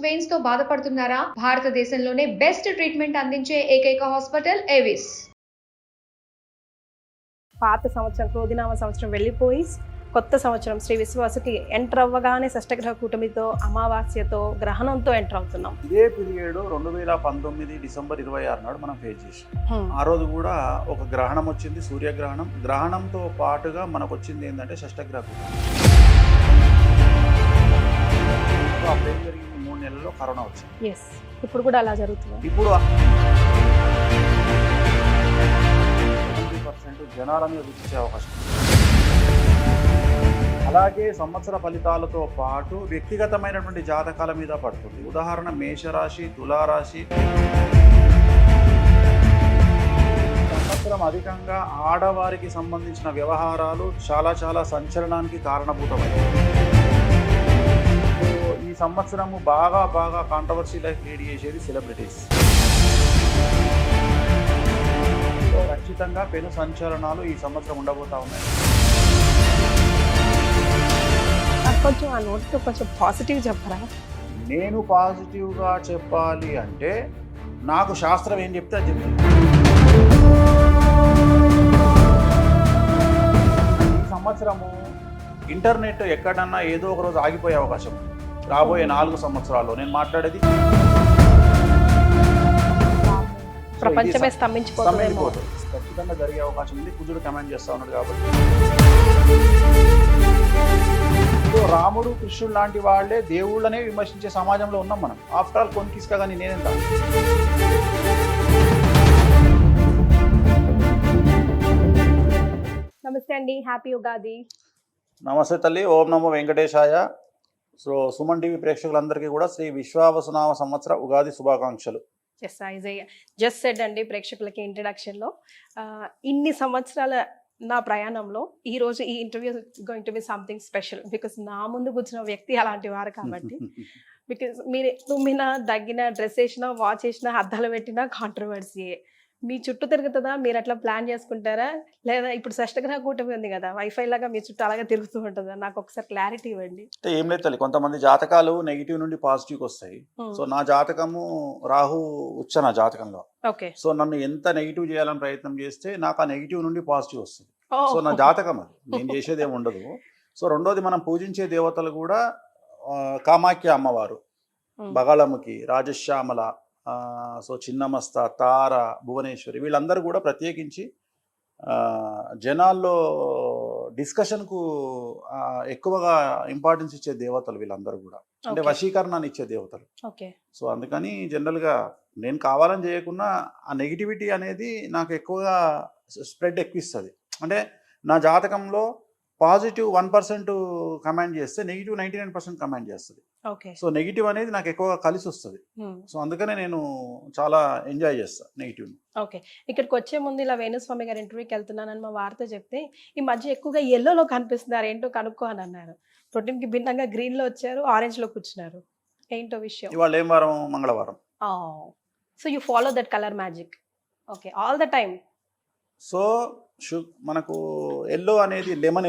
Veins తో బాధపడుతున్నారా? భారతదేశంలోనే బెస్ట్ ట్రీట్మెంట్ అందించే ఏకైక హాస్పిటల్ ఏవిస్. పాత సంవత్సరం క్రోధినామ సంవత్సరం వెళ్ళిపోయి కొత్త సంవత్సరం శ్రీ విశ్వాసకి ఎంటర్ అవ్వగానే షష్టగ్రహ కూటమితో అమావాస్యతో గ్రహణంతో ఎంటర్ అవుతున్నాం. ఇదే పీరియడ్ 2019 డిసెంబర్ 26 నాడు మనం ఫేస్ చేసాం. ఆ రోజు కూడా ఒక గ్రహణం వచ్చింది, సూర్యగ్రహణం. గ్రహణంతో పాటుగా మనకు వచ్చింది ఏంటంటే షష్టగ్రహ కూటమి. అప్పుడు ఏం జరిగింది, 3 నెలల్లో కరోనా వచ్చింది. ఇప్పుడు కూడా అలా జరుగుతుంది. ఇప్పుడు 70% జనాల మీద చూపించే అవకాశం. అలాగే సంవత్సర ఫలితాలతో పాటు వ్యక్తిగతమైనటువంటి జాతకాల మీద పడుతుంది. ఉదాహరణ మేషరాశి, తులారాశి. సంవత్సరం అధికంగా ఆడవారికి సంబంధించిన వ్యవహారాలు చాలా సంచలనానికి కారణభూతమైంది. ఈ సంవత్సరము బాగా కాంట్రవర్సీ లైఫ్ లీడ్ చేసేది సెలబ్రిటీస్. ఖచ్చితంగా పెను సంచలనాలు ఈ సంవత్సరం ఉండబోతా ఉన్నాయి. కొంచెం ఆ నోట్తో కొంచెం పాజిటివ్ చెప్పరా? నేను పాజిటివ్గా చెప్పాలి అంటే నాకు శాస్త్రం ఏం చెప్తే అది చెప్తాను. ఈ సంవత్సరము ఇంటర్నెట్ ఎక్కడన్నా ఏదో ఒక రోజు ఆగిపోయే అవకాశం రాబోయే 4 సంవత్సరాల్లో. నేను మాట్లాడేది ప్రపంచమే స్తంభించిపోతుంది. ఖచ్చితంగా జరిగే అవకాశం ఉంది. కుజుడు కమెంట్ చేస్తా ఉన్నాడు కాబట్టి. రాముడు, కృష్ణుడు లాంటి వాళ్ళే దేవుళ్ళనే విమర్శించే సమాజంలో ఉన్నాం మనం. ఆఫ్టర్ ఆల్ కొన్ని తీసుకా కానీ నేనెంత. నమస్తే అండి, హ్యాపీ ఉగాది. నమస్తే తల్లి, ఓం నమో వెంకటేశాయ. సో సుమన్ టీవీ ప్రేక్షకులందరికీ కూడా శ్రీ విశ్వావసునామ సంవత్సర ఉగాది శుభాకాంక్షలు. జస్ట్ సెడ్ అండి ప్రేక్షకులకి ఇంట్రడక్షన్లో, ఇన్ని సంవత్సరాల నా ప్రయాణంలో ఈరోజు ఈ interview going to be something special. Because నా ముందు కూర్చున్న వ్యక్తి అలాంటి వారు కాబట్టి. బికాస్ మీరు తుమ్మినా, దగ్గిన, డ్రెస్ వేసినా, వాచ్ వేసినా, అద్దాలు పెట్టినా కాంట్రవర్సీయే. మీ చుట్టూ తిరుగుతుందా? మీరు అట్లా ప్లాన్ చేసుకుంటారా? లేదా ఇప్పుడు షష్టగ్రహ కూటమి ఉంది కదా, వైఫై లాగా మీ చుట్టూ అలాగే తిరుగుతూ ఉంటుందా? నాకు ఒకసారి క్లారిటీ ఇవ్వండి. అంటే ఏం లేదు తల్లి, కొంతమంది జాతకాలు నెగిటివ్ నుండి పాజిటివ్కి వస్తాయి. సో నా జాతకము రాహు ఉచ్చ నా జాతకంలో. ఓకే. సో నన్ను ఎంత నెగిటివ్ చేయాలని ప్రయత్నం చేస్తే నాకు ఆ నెగిటివ్ నుండి పాజిటివ్ వస్తుంది. సో నా జాతకం అది, నేను చేసేది ఏమి ఉండదు. సో రెండోది, మనం పూజించే దేవతలు కూడా కామాఖ్య అమ్మవారు, బగాళముఖి, రాజశ్యామల, సో చిన్నమస్త, తార, భువనేశ్వరి, వీళ్ళందరూ కూడా ప్రత్యేకించి జనాల్లో డిస్కషన్కు ఎక్కువగా ఇంపార్టెన్స్ ఇచ్చే దేవతలు వీళ్ళందరూ కూడా. అంటే వశీకరణాన్ని ఇచ్చే దేవతలు. సో అందుకని జనరల్గా నేను కావాలని చేయకుండా ఆ నెగిటివిటీ అనేది నాకు ఎక్కువగా స్ప్రెడ్ ఎక్కువ ఇస్తుంది. అంటే నా జాతకంలో పాజిటివ్ 1% కమాండ్ చేస్తే నెగిటివ్ 99% కమాండ్ చేస్తుంది. సో నెగిటివ్ అనేది నాకు ఎక్కువగా కలిసి వస్తుంది. సో అందుకనే నేను చాలా ఎంజాయ్ చేస్తాను నెగిటివ్. ఓకే. ఇక్కడికి వచ్చే ముందు ఇలా వేణుస్వామి గారి ఇంటర్వ్యూకి వెళ్తున్నానని మా వార్త చెప్తే, ఈ మధ్య ఎక్కువగా ఎల్లోలో కనిపిస్తున్నారు, ఏంటో కనుక్కో అని అన్నారు. ప్రోటీన్కి భిన్నంగా గ్రీన్లో వచ్చారు, ఆరెంజ్లో కూర్చున్నారు, ఏంటో విషయం? ఇవాళ ఏం వారం? మంగళవారం. So you follow that colour magic. Okay, all the time. So మనకు ఎల్లో అనేది లెమన్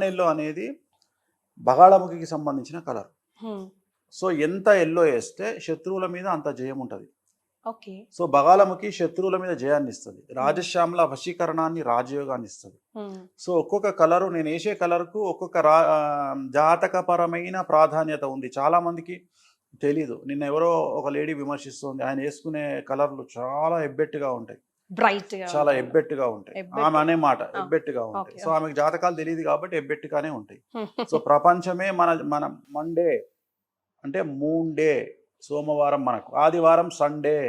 ఎల్లో అనేది బగాళముఖికి సంబంధించిన కలర్. సో ఎంత ఎల్లో వేస్తే శత్రువుల మీద అంత జయం ఉంటుంది. సో బగాళముఖి శత్రువుల మీద జయాన్ని ఇస్తుంది. రాజశ్యామల వశీకరణాన్ని, రాజయోగాన్ని ఇస్తుంది. సో ఒక్కొక్క కలరు, నేను వేసే కలర్కు ఒక్కొక్క జాతకపరమైన ప్రాధాన్యత ఉంది. చాలా మందికి తెలీదు. నిన్న ఎవరో ఒక లేడీ విమర్శిస్తుంది, ఆయన వేసుకునే కలర్లు చాలా ఎబ్బెట్టుగా ఉంటాయి, చాలా ఎబ్బెట్టుగా ఉంటాయి. ఆమె అనే మాట ఎబ్బెట్టుగా ఉంటాయి. సో ఆమెకు జాతకాలు తెలియదు కాబట్టి ఎబ్బెట్టుగానే ఉంటాయి. సో ప్రపంచమే మన మండే అంటే మూన్ డే, సోమవారం మనకు, ఆదివారం సండే,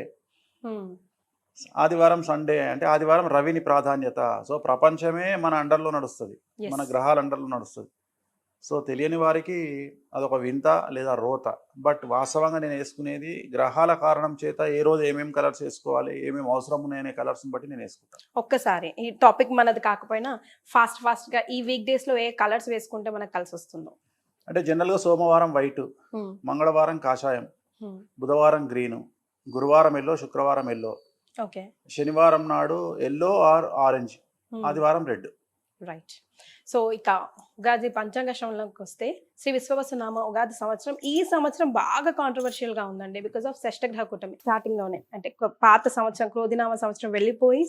అంటే ఆదివారం రవిని ప్రాధాన్యత. సో ప్రపంచమే మన అండర్లో నడుస్తుంది, మన గ్రహాల అండర్లో నడుస్తుంది. సో తెలియని వారికి అదొక వింత లేదా రోత. బట్ వాస్తవంగా నేను వేసుకునేది గ్రహాల కారణం చేత ఏ రోజు ఏమేమి కలర్స్ వేసుకోవాలి, ఏమేమి అవసరం ఉన్నాయనే కలర్స్ని బట్టి నేను వేసుకుంటాను. ఒక్కసారి ఈ టాపిక్ మనది కాకపోయినా ఫాస్ట్గా ఈ వీక్ డేస్లో ఏ కలర్స్ వేసుకుంటే మనకు కలిసి వస్తుందో? అంటే జనరల్గా సోమవారం వైట్, మంగళవారం కాషాయం, బుధవారం గ్రీను, గురువారం ఎల్లో, శుక్రవారం ఎల్లో, శనివారం నాడు ఎల్లో ఆర్ ఆరెంజ్, ఆదివారం రెడ్. రైట్. సో ఇక ఉగాది పంచాంగ శ్రవణంలోకి వస్తే శ్రీ విశ్వవసునామ ఉగాది సంవత్సరం ఈ సంవత్సరం బాగా కాంట్రవర్షియల్ గా ఉందండి బికాస్ ఆఫ్ షష్టగ్రహ కూటమి స్టార్టింగ్ లోనే. అంటే పాత సంవత్సరం క్రోధినామ సంవత్సరం వెళ్ళిపోయి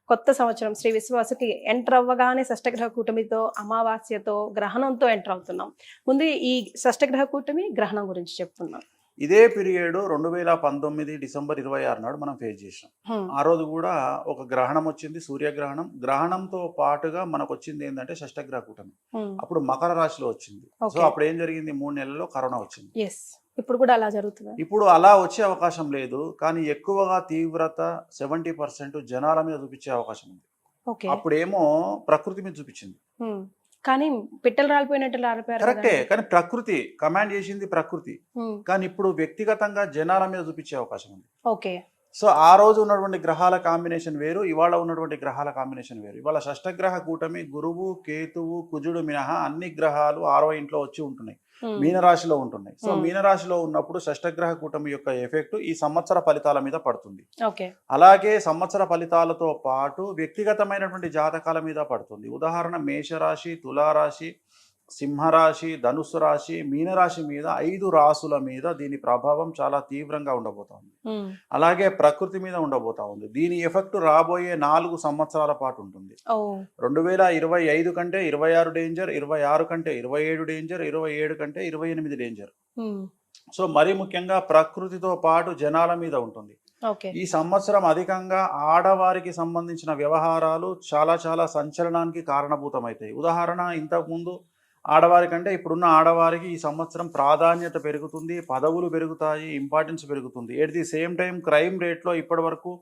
కొత్త సంవత్సరం శ్రీ విశ్వాసకి ఎంటర్ అవ్వగానే షష్టగ్రహ కూటమితో అమావాస్యతో గ్రహణంతో ఎంటర్ అవుతున్నాం. ముందు ఈ షష్టగ్రహ కూటమి గ్రహణం గురించి చెప్తున్నాం. ఇదే పీరియడ్ 2019 డిసెంబర్ 26 నాడు మనం ఫేస్ చేసాం. ఆ రోజు కూడా ఒక గ్రహణం వచ్చింది, సూర్యగ్రహణం. గ్రహణంతో పాటుగా మనకు వచ్చింది ఏంటంటే షష్టగ్రహ కూటమి. అప్పుడు మకర రాశిలో వచ్చింది. సో అప్పుడు ఏం జరిగింది, 3 నెలల్లో కరోనా వచ్చింది. ఇప్పుడు కూడా అలా జరుగుతుంది. ఇప్పుడు అలా వచ్చే అవకాశం లేదు, కానీ ఎక్కువగా తీవ్రత 70% జనాల మీద చూపించే అవకాశం ఉంది. అప్పుడేమో ప్రకృతి మీద చూపించింది, కానీ పిట్టలు రాలిపోయినట్టు రాలిపోయారు. కరెక్టే, కానీ ప్రకృతి కమాండ్ చేసింది ప్రకృతి. కానీ ఇప్పుడు వ్యక్తిగతంగా జనాల మీద చూపించే అవకాశం ఉంది. ఓకే. సో ఆ రోజు ఉన్నటువంటి గ్రహాల కాంబినేషన్ వేరు, ఇవాళ ఉన్నటువంటి గ్రహాల కాంబినేషన్ వేరు. ఇవాళ షష్టగ్రహ కూటమి గురువు, కేతువు, కుజుడు మినహా అన్ని గ్రహాలు 6వ ఇంట్లో వచ్చి ఉంటున్నాయి, మీనరాశిలో ఉంటున్నాయి. సో మీనరాశిలో ఉన్నప్పుడు షష్టగ్రహ కూటమి యొక్క ఎఫెక్ట్ ఈ సంవత్సర ఫలితాల మీద పడుతుంది. అలాగే సంవత్సర ఫలితాలతో పాటు వ్యక్తిగతమైనటువంటి జాతకాల మీద పడుతుంది. ఉదాహరణ మేషరాశి, తులారాశి, సింహరాశి, ధనుస్సు రాశి, మీనరాశి మీద 5 రాశుల మీద దీని ప్రభావం చాలా తీవ్రంగా ఉండబోతా ఉంది. అలాగే ప్రకృతి మీద ఉండబోతా ఉంది. దీని ఎఫెక్ట్ రాబోయే 4 సంవత్సరాల పాటు ఉంటుంది. 2025 కంటే 26 డేంజర్, 26 కంటే 27 డేంజర్, 27 కంటే 28 డేంజర్. సో మరీ ముఖ్యంగా ప్రకృతితో పాటు జనాల మీద ఉంటుంది. ఈ సంవత్సరం అధికంగా ఆడవారికి సంబంధించిన వ్యవహారాలు చాలా చాలా సంచలనానికి కారణభూతమవుతాయి. ఉదాహరణ, ఇంతకుముందు ఆడవారి కంటే ఇప్పుడున్న ఆడవారికి ఈ సంవత్సరం ప్రాధాన్యత పెరుగుతుంది, పదవులు పెరుగుతాయి, ఇంపార్టెన్స్ పెరుగుతుంది. At the same time crime రేట్లో ఇప్పటి వరకు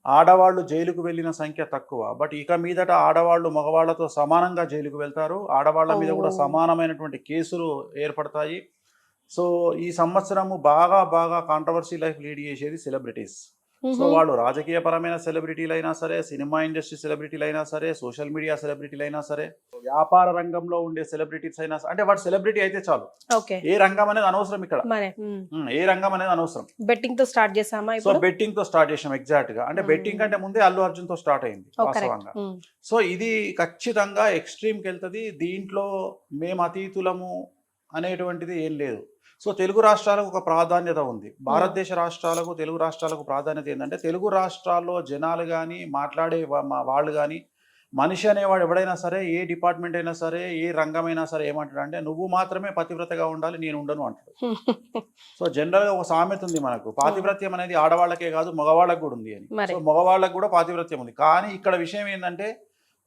ఆడవాళ్ళు జైలుకు వెళ్ళిన సంఖ్య తక్కువ. బట్ ఇక మీదట ఆడవాళ్ళు మగవాళ్లతో సమానంగా జైలుకు వెళ్తారు, ఆడవాళ్ల మీద కూడా సమానమైనటువంటి కేసులు ఏర్పడతాయి. సో ఈ సంవత్సరము బాగా బాగా కాంట్రవర్సీ లైఫ్ లీడ్ చేసేది సెలబ్రిటీస్. సో వాళ్ళు రాజకీయ పరమైన సెలబ్రిటీలు అయినా సరే, సినిమా ఇండస్ట్రీ సెలబ్రిటీలు అయినా సరే, సోషల్ మీడియా సెలబ్రిటీలు అయినా సరే, వ్యాపార రంగంలో ఉండే సెలబ్రిటీస్ అయినా సరే, అంటే వాడు సెలబ్రిటీ అయితే చాలు, ఏ రంగం అనేది అనవసరం. ఇక్కడ ఏ రంగం అనేది అనవసరం. బెట్టింగ్ తో స్టార్ట్ చేసామా? సో బెట్టింగ్ తో స్టార్ట్ చేసాం. ఎగ్జాక్ట్ గా, అంటే బెట్టింగ్ కంటే ముందే అల్లు అర్జున్ తో స్టార్ట్ అయింది వాస్తవంగా. సో ఇది ఖచ్చితంగా ఎక్స్ట్రీమ్ కి వెళ్తుంది. దీంట్లో మేము అతీతులము అనేటువంటిది ఏం లేదు. సో తెలుగు రాష్ట్రాలకు ఒక ప్రాధాన్యత ఉంది. భారతదేశ రాష్ట్రాలకు, తెలుగు రాష్ట్రాలకు ప్రాధాన్యత ఏంటంటే, తెలుగు రాష్ట్రాల్లో జనాలు కానీ, మాట్లాడే వాళ్ళు కానీ, మనిషి అనేవాడు ఎవడైనా సరే, ఏ డిపార్ట్మెంట్ అయినా సరే, ఏ రంగమైనా సరే ఏమంటాడు అంటే, నువ్వు మాత్రమే పతివ్రతగా ఉండాలి, నేను ఉండను అంటాడు. సో జనరల్గా ఒక సామెత ఉంది మనకు, పాతివ్రత్యం అనేది ఆడవాళ్ళకే కాదు మగవాళ్ళకు కూడా ఉంది అని. సో మగవాళ్ళకు కూడా పాతివ్రత్యం ఉంది. కానీ ఇక్కడ విషయం ఏంటంటే,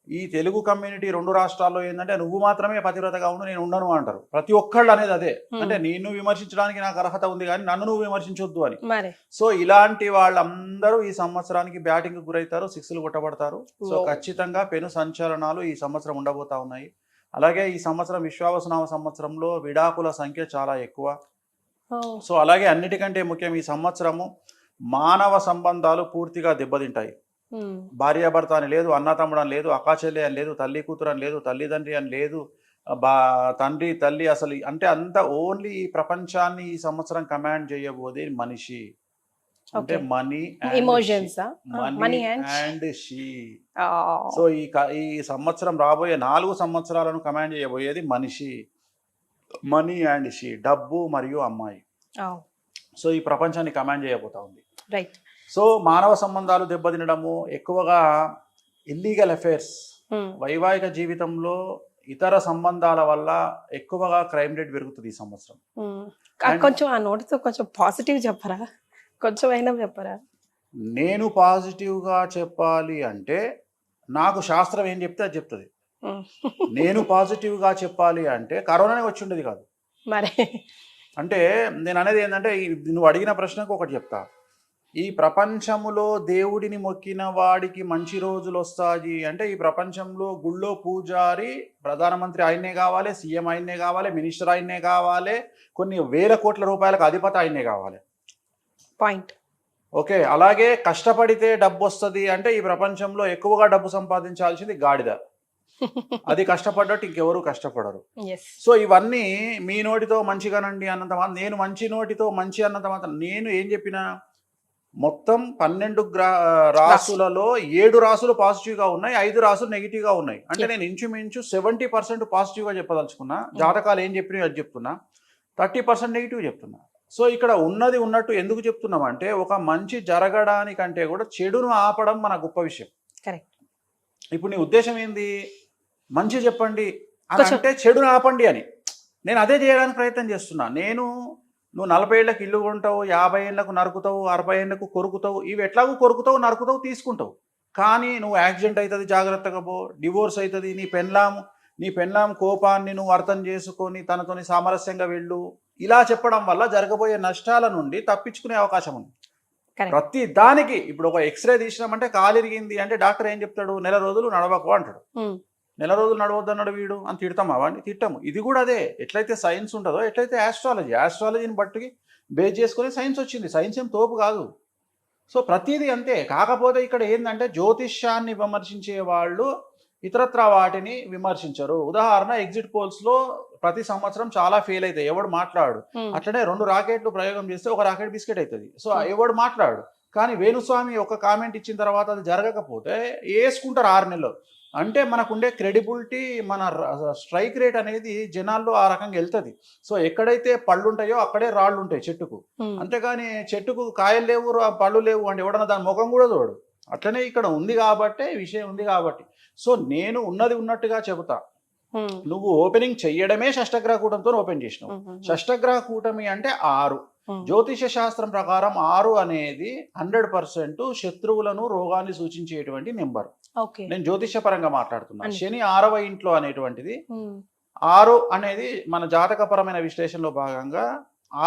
ఈ తెలుగు కమ్యూనిటీ 2 రాష్ట్రాల్లో ఏంటంటే, నువ్వు మాత్రమే పతివ్రతగా ఉండు, నేను ఉండను అంటారు. ప్రతి ఒక్కళ్ళు అనేది అదే, అంటే నిన్ను విమర్శించడానికి నాకు అర్హత ఉంది కానీ నన్ను నువ్వు విమర్శించొద్దు అని. సో ఇలాంటి వాళ్ళందరూ ఈ సంవత్సరానికి బ్యాటింగ్ గురవుతారు, 6లు కొట్టబడతారు. సో ఖచ్చితంగా పెను సంచలనాలు ఈ సంవత్సరం ఉండబోతా ఉన్నాయి. అలాగే ఈ సంవత్సరం విశ్వావసునామ సంవత్సరంలో విడాకుల సంఖ్య చాలా ఎక్కువ. సో అలాగే అన్నిటికంటే ముఖ్యం, ఈ సంవత్సరము మానవ సంబంధాలు పూర్తిగా దెబ్బతింటాయి. భార్యాభర్త అని లేదు, అన్న తమ్ముడు అని లేదు, అక్కాచెల్లి అని లేదు, తల్లి కూతురు అని లేదు, తల్లిదండ్రి అని లేదు, తండ్రి తల్లి, అసలు అంటే అంత ఓన్లీ ఈ ప్రపంచాన్ని ఈ సంవత్సరం కమాండ్ చేయబోదే మనిషి. అంటే మనీ అండ్ షీ. సో ఈ సంవత్సరం రాబోయే 4 సంవత్సరాలను కమాండ్ చేయబోయేది మనిషి, మనీ అండ్ షీ, డబ్బు మరియు అమ్మాయి. సో ఈ ప్రపంచాన్ని కమాండ్ చేయబోతా ఉంది. రైట్. సో మానవ సంబంధాలు దెబ్బతినడము, ఎక్కువగా ఇల్లీగల్ అఫైర్స్, వైవాహిక జీవితంలో ఇతర సంబంధాల వల్ల ఎక్కువగా క్రైమ్ రేట్ పెరుగుతుంది ఈ సంవత్సరం. కొంచెం ఆ నోటితో కొంచెం పాజిటివ్ చెప్పరా, కొంచెం అయినా చెప్పరా? నేను పాజిటివ్గా చెప్పాలి అంటే నాకు శాస్త్రం ఏం చెప్తే అది చెప్తుంది. నేను పాజిటివ్గా చెప్పాలి అంటే కరోనానే వచ్చి ఉండేది కాదు మరి. అంటే నేను అనేది ఏంటంటే, నువ్వు అడిగిన ప్రశ్నకు ఒకటి చెప్తా. ఈ ప్రపంచములో దేవుడిని మొక్కిన వాడికి మంచి రోజులు వస్తాయి అంటే, ఈ ప్రపంచంలో గుళ్ళో పూజారి ప్రధానమంత్రి ఆయన్నే కావాలి, సీఎం ఆయన్నే కావాలి, మినిస్టర్ ఆయన్నే కావాలి, కొన్ని వేల కోట్ల రూపాయలకు అధిపతి ఆయన్నే కావాలి. పాయింట్. ఓకే. అలాగే కష్టపడితే డబ్బు వస్తుంది అంటే, ఈ ప్రపంచంలో ఎక్కువగా డబ్బు సంపాదించాల్సింది గాడిద. అది కష్టపడ్డట్టు ఇంకెవరు కష్టపడరు. సో ఇవన్నీ మీ నోటితో మంచిగానండి అన్నంత మాత్రం, నేను మంచి నోటితో మంచి అన్నంత మాత్రం, నేను ఏం చెప్పినా మొత్తం 12 రాసులలో 7 రాసులు పాజిటివ్గా ఉన్నాయి, 5 రాసులు నెగిటివ్గా ఉన్నాయి. అంటే నేను ఇంచుమించు 70% పాజిటివ్గా చెప్పదలుచుకున్నా. జాతకాలు ఏం చెప్పినా అది చెప్తున్నా, 30% నెగిటివ్ చెప్తున్నా. సో ఇక్కడ ఉన్నది ఉన్నట్టు ఎందుకు చెప్తున్నామంటే ఒక మంచి జరగడానికంటే కూడా చెడును ఆపడం మన గొప్ప విషయం. కరెక్ట్. ఇప్పుడు నీ ఉద్దేశం ఏంది? మంచి చెప్పండి అని అంటే చెడును ఆపండి అని. నేను అదే చేయడానికి ప్రయత్నం చేస్తున్నా. నువ్వు 40 ఏళ్ళకి ఇల్లు కొంటావు, 50 ఏళ్ళకు నరుకుతావు, 60 ఏళ్ళకు కొరుకుతావు. ఇవి ఎట్లాగూ కొరుకుతావు, నరుకుతావు, తీసుకుంటావు. కానీ నువ్వు యాక్సిడెంట్ అవుతుంది, జాగ్రత్తగా పో, డివోర్స్ అవుతుంది, నీ పెళ్ళాం కోపాన్ని నువ్వు అర్థం చేసుకొని తనతోని సామరస్యంగా వెళ్ళు. ఇలా చెప్పడం వల్ల జరగబోయే నష్టాల నుండి తప్పించుకునే అవకాశం ఉంది. ప్రతి దానికి ఇప్పుడు ఒక ఎక్స్రే తీసినామంటే కాలు ఇరిగింది అంటే డాక్టర్ ఏం చెప్తాడు? నెల రోజులు నడవకు అంటాడు. నెల రోజులు నడవద్దన్నాడు వీడు అని తిడతామా వాడిని? తిట్టాము. ఇది కూడా అదే. ఎట్లయితే సైన్స్ ఉంటుందో ఎట్లయితే ఆస్ట్రాలజీని బట్టి బేస్ చేసుకుని సైన్స్ వచ్చింది. సైన్స్ ఏం తోపు కాదు. సో ప్రతిదీ అంతే. కాకపోతే ఇక్కడ ఏంటంటే జ్యోతిష్యాన్ని విమర్శించే వాళ్ళు ఇతరత్ర వాటిని విమర్శించరు. ఉదాహరణ, ఎగ్జిట్ పోల్స్లో ప్రతి సంవత్సరం చాలా ఫెయిల్ అవుతాయి, ఎవడు మాట్లాడు. అట్లనే 2 రాకెట్లు ప్రయోగం చేస్తే ఒక రాకెట్ బిస్కెట్ అవుతుంది. సో ఎవడు మాట్లాడు. కానీ వేణుస్వామి ఒక కామెంట్ ఇచ్చిన తర్వాత అది జరగకపోతే వేసుకుంటారు 6 నెలలు. అంటే మనకుండే క్రెడిబిలిటీ, మన స్ట్రైక్ రేట్ అనేది జనాల్లో ఆ రకంగా వెళ్తుంది. సో ఎక్కడైతే పళ్ళు ఉంటాయో అక్కడే రాళ్ళు ఉంటాయి చెట్టుకు. అంతేగాని చెట్టుకు కాయలు లేవు, పళ్ళు లేవు అంటే ఎవడన్నా దాని ముఖం కూడా చూడు. అట్లనే ఇక్కడ ఉంది కాబట్టి, విషయం ఉంది కాబట్టి. సో నేను ఉన్నది ఉన్నట్టుగా చెబుతా. నువ్వు ఓపెనింగ్ చెయ్యడమే షష్టగ్రహ కూటమితో ఓపెన్ చేసినావు. షష్టగ్రహ కూటమి అంటే 6. జ్యోతిష శాస్త్రం ప్రకారం 6 అనేది 100% శత్రువులను, రోగాన్ని సూచించేటువంటి నెంబర్. నేను జ్యోతిష పరంగా మాట్లాడుతున్నా. శని 6వ ఇంట్లో అనేటువంటిది 6 అనేది మన జాతకపరమైన విశ్లేషణలో భాగంగా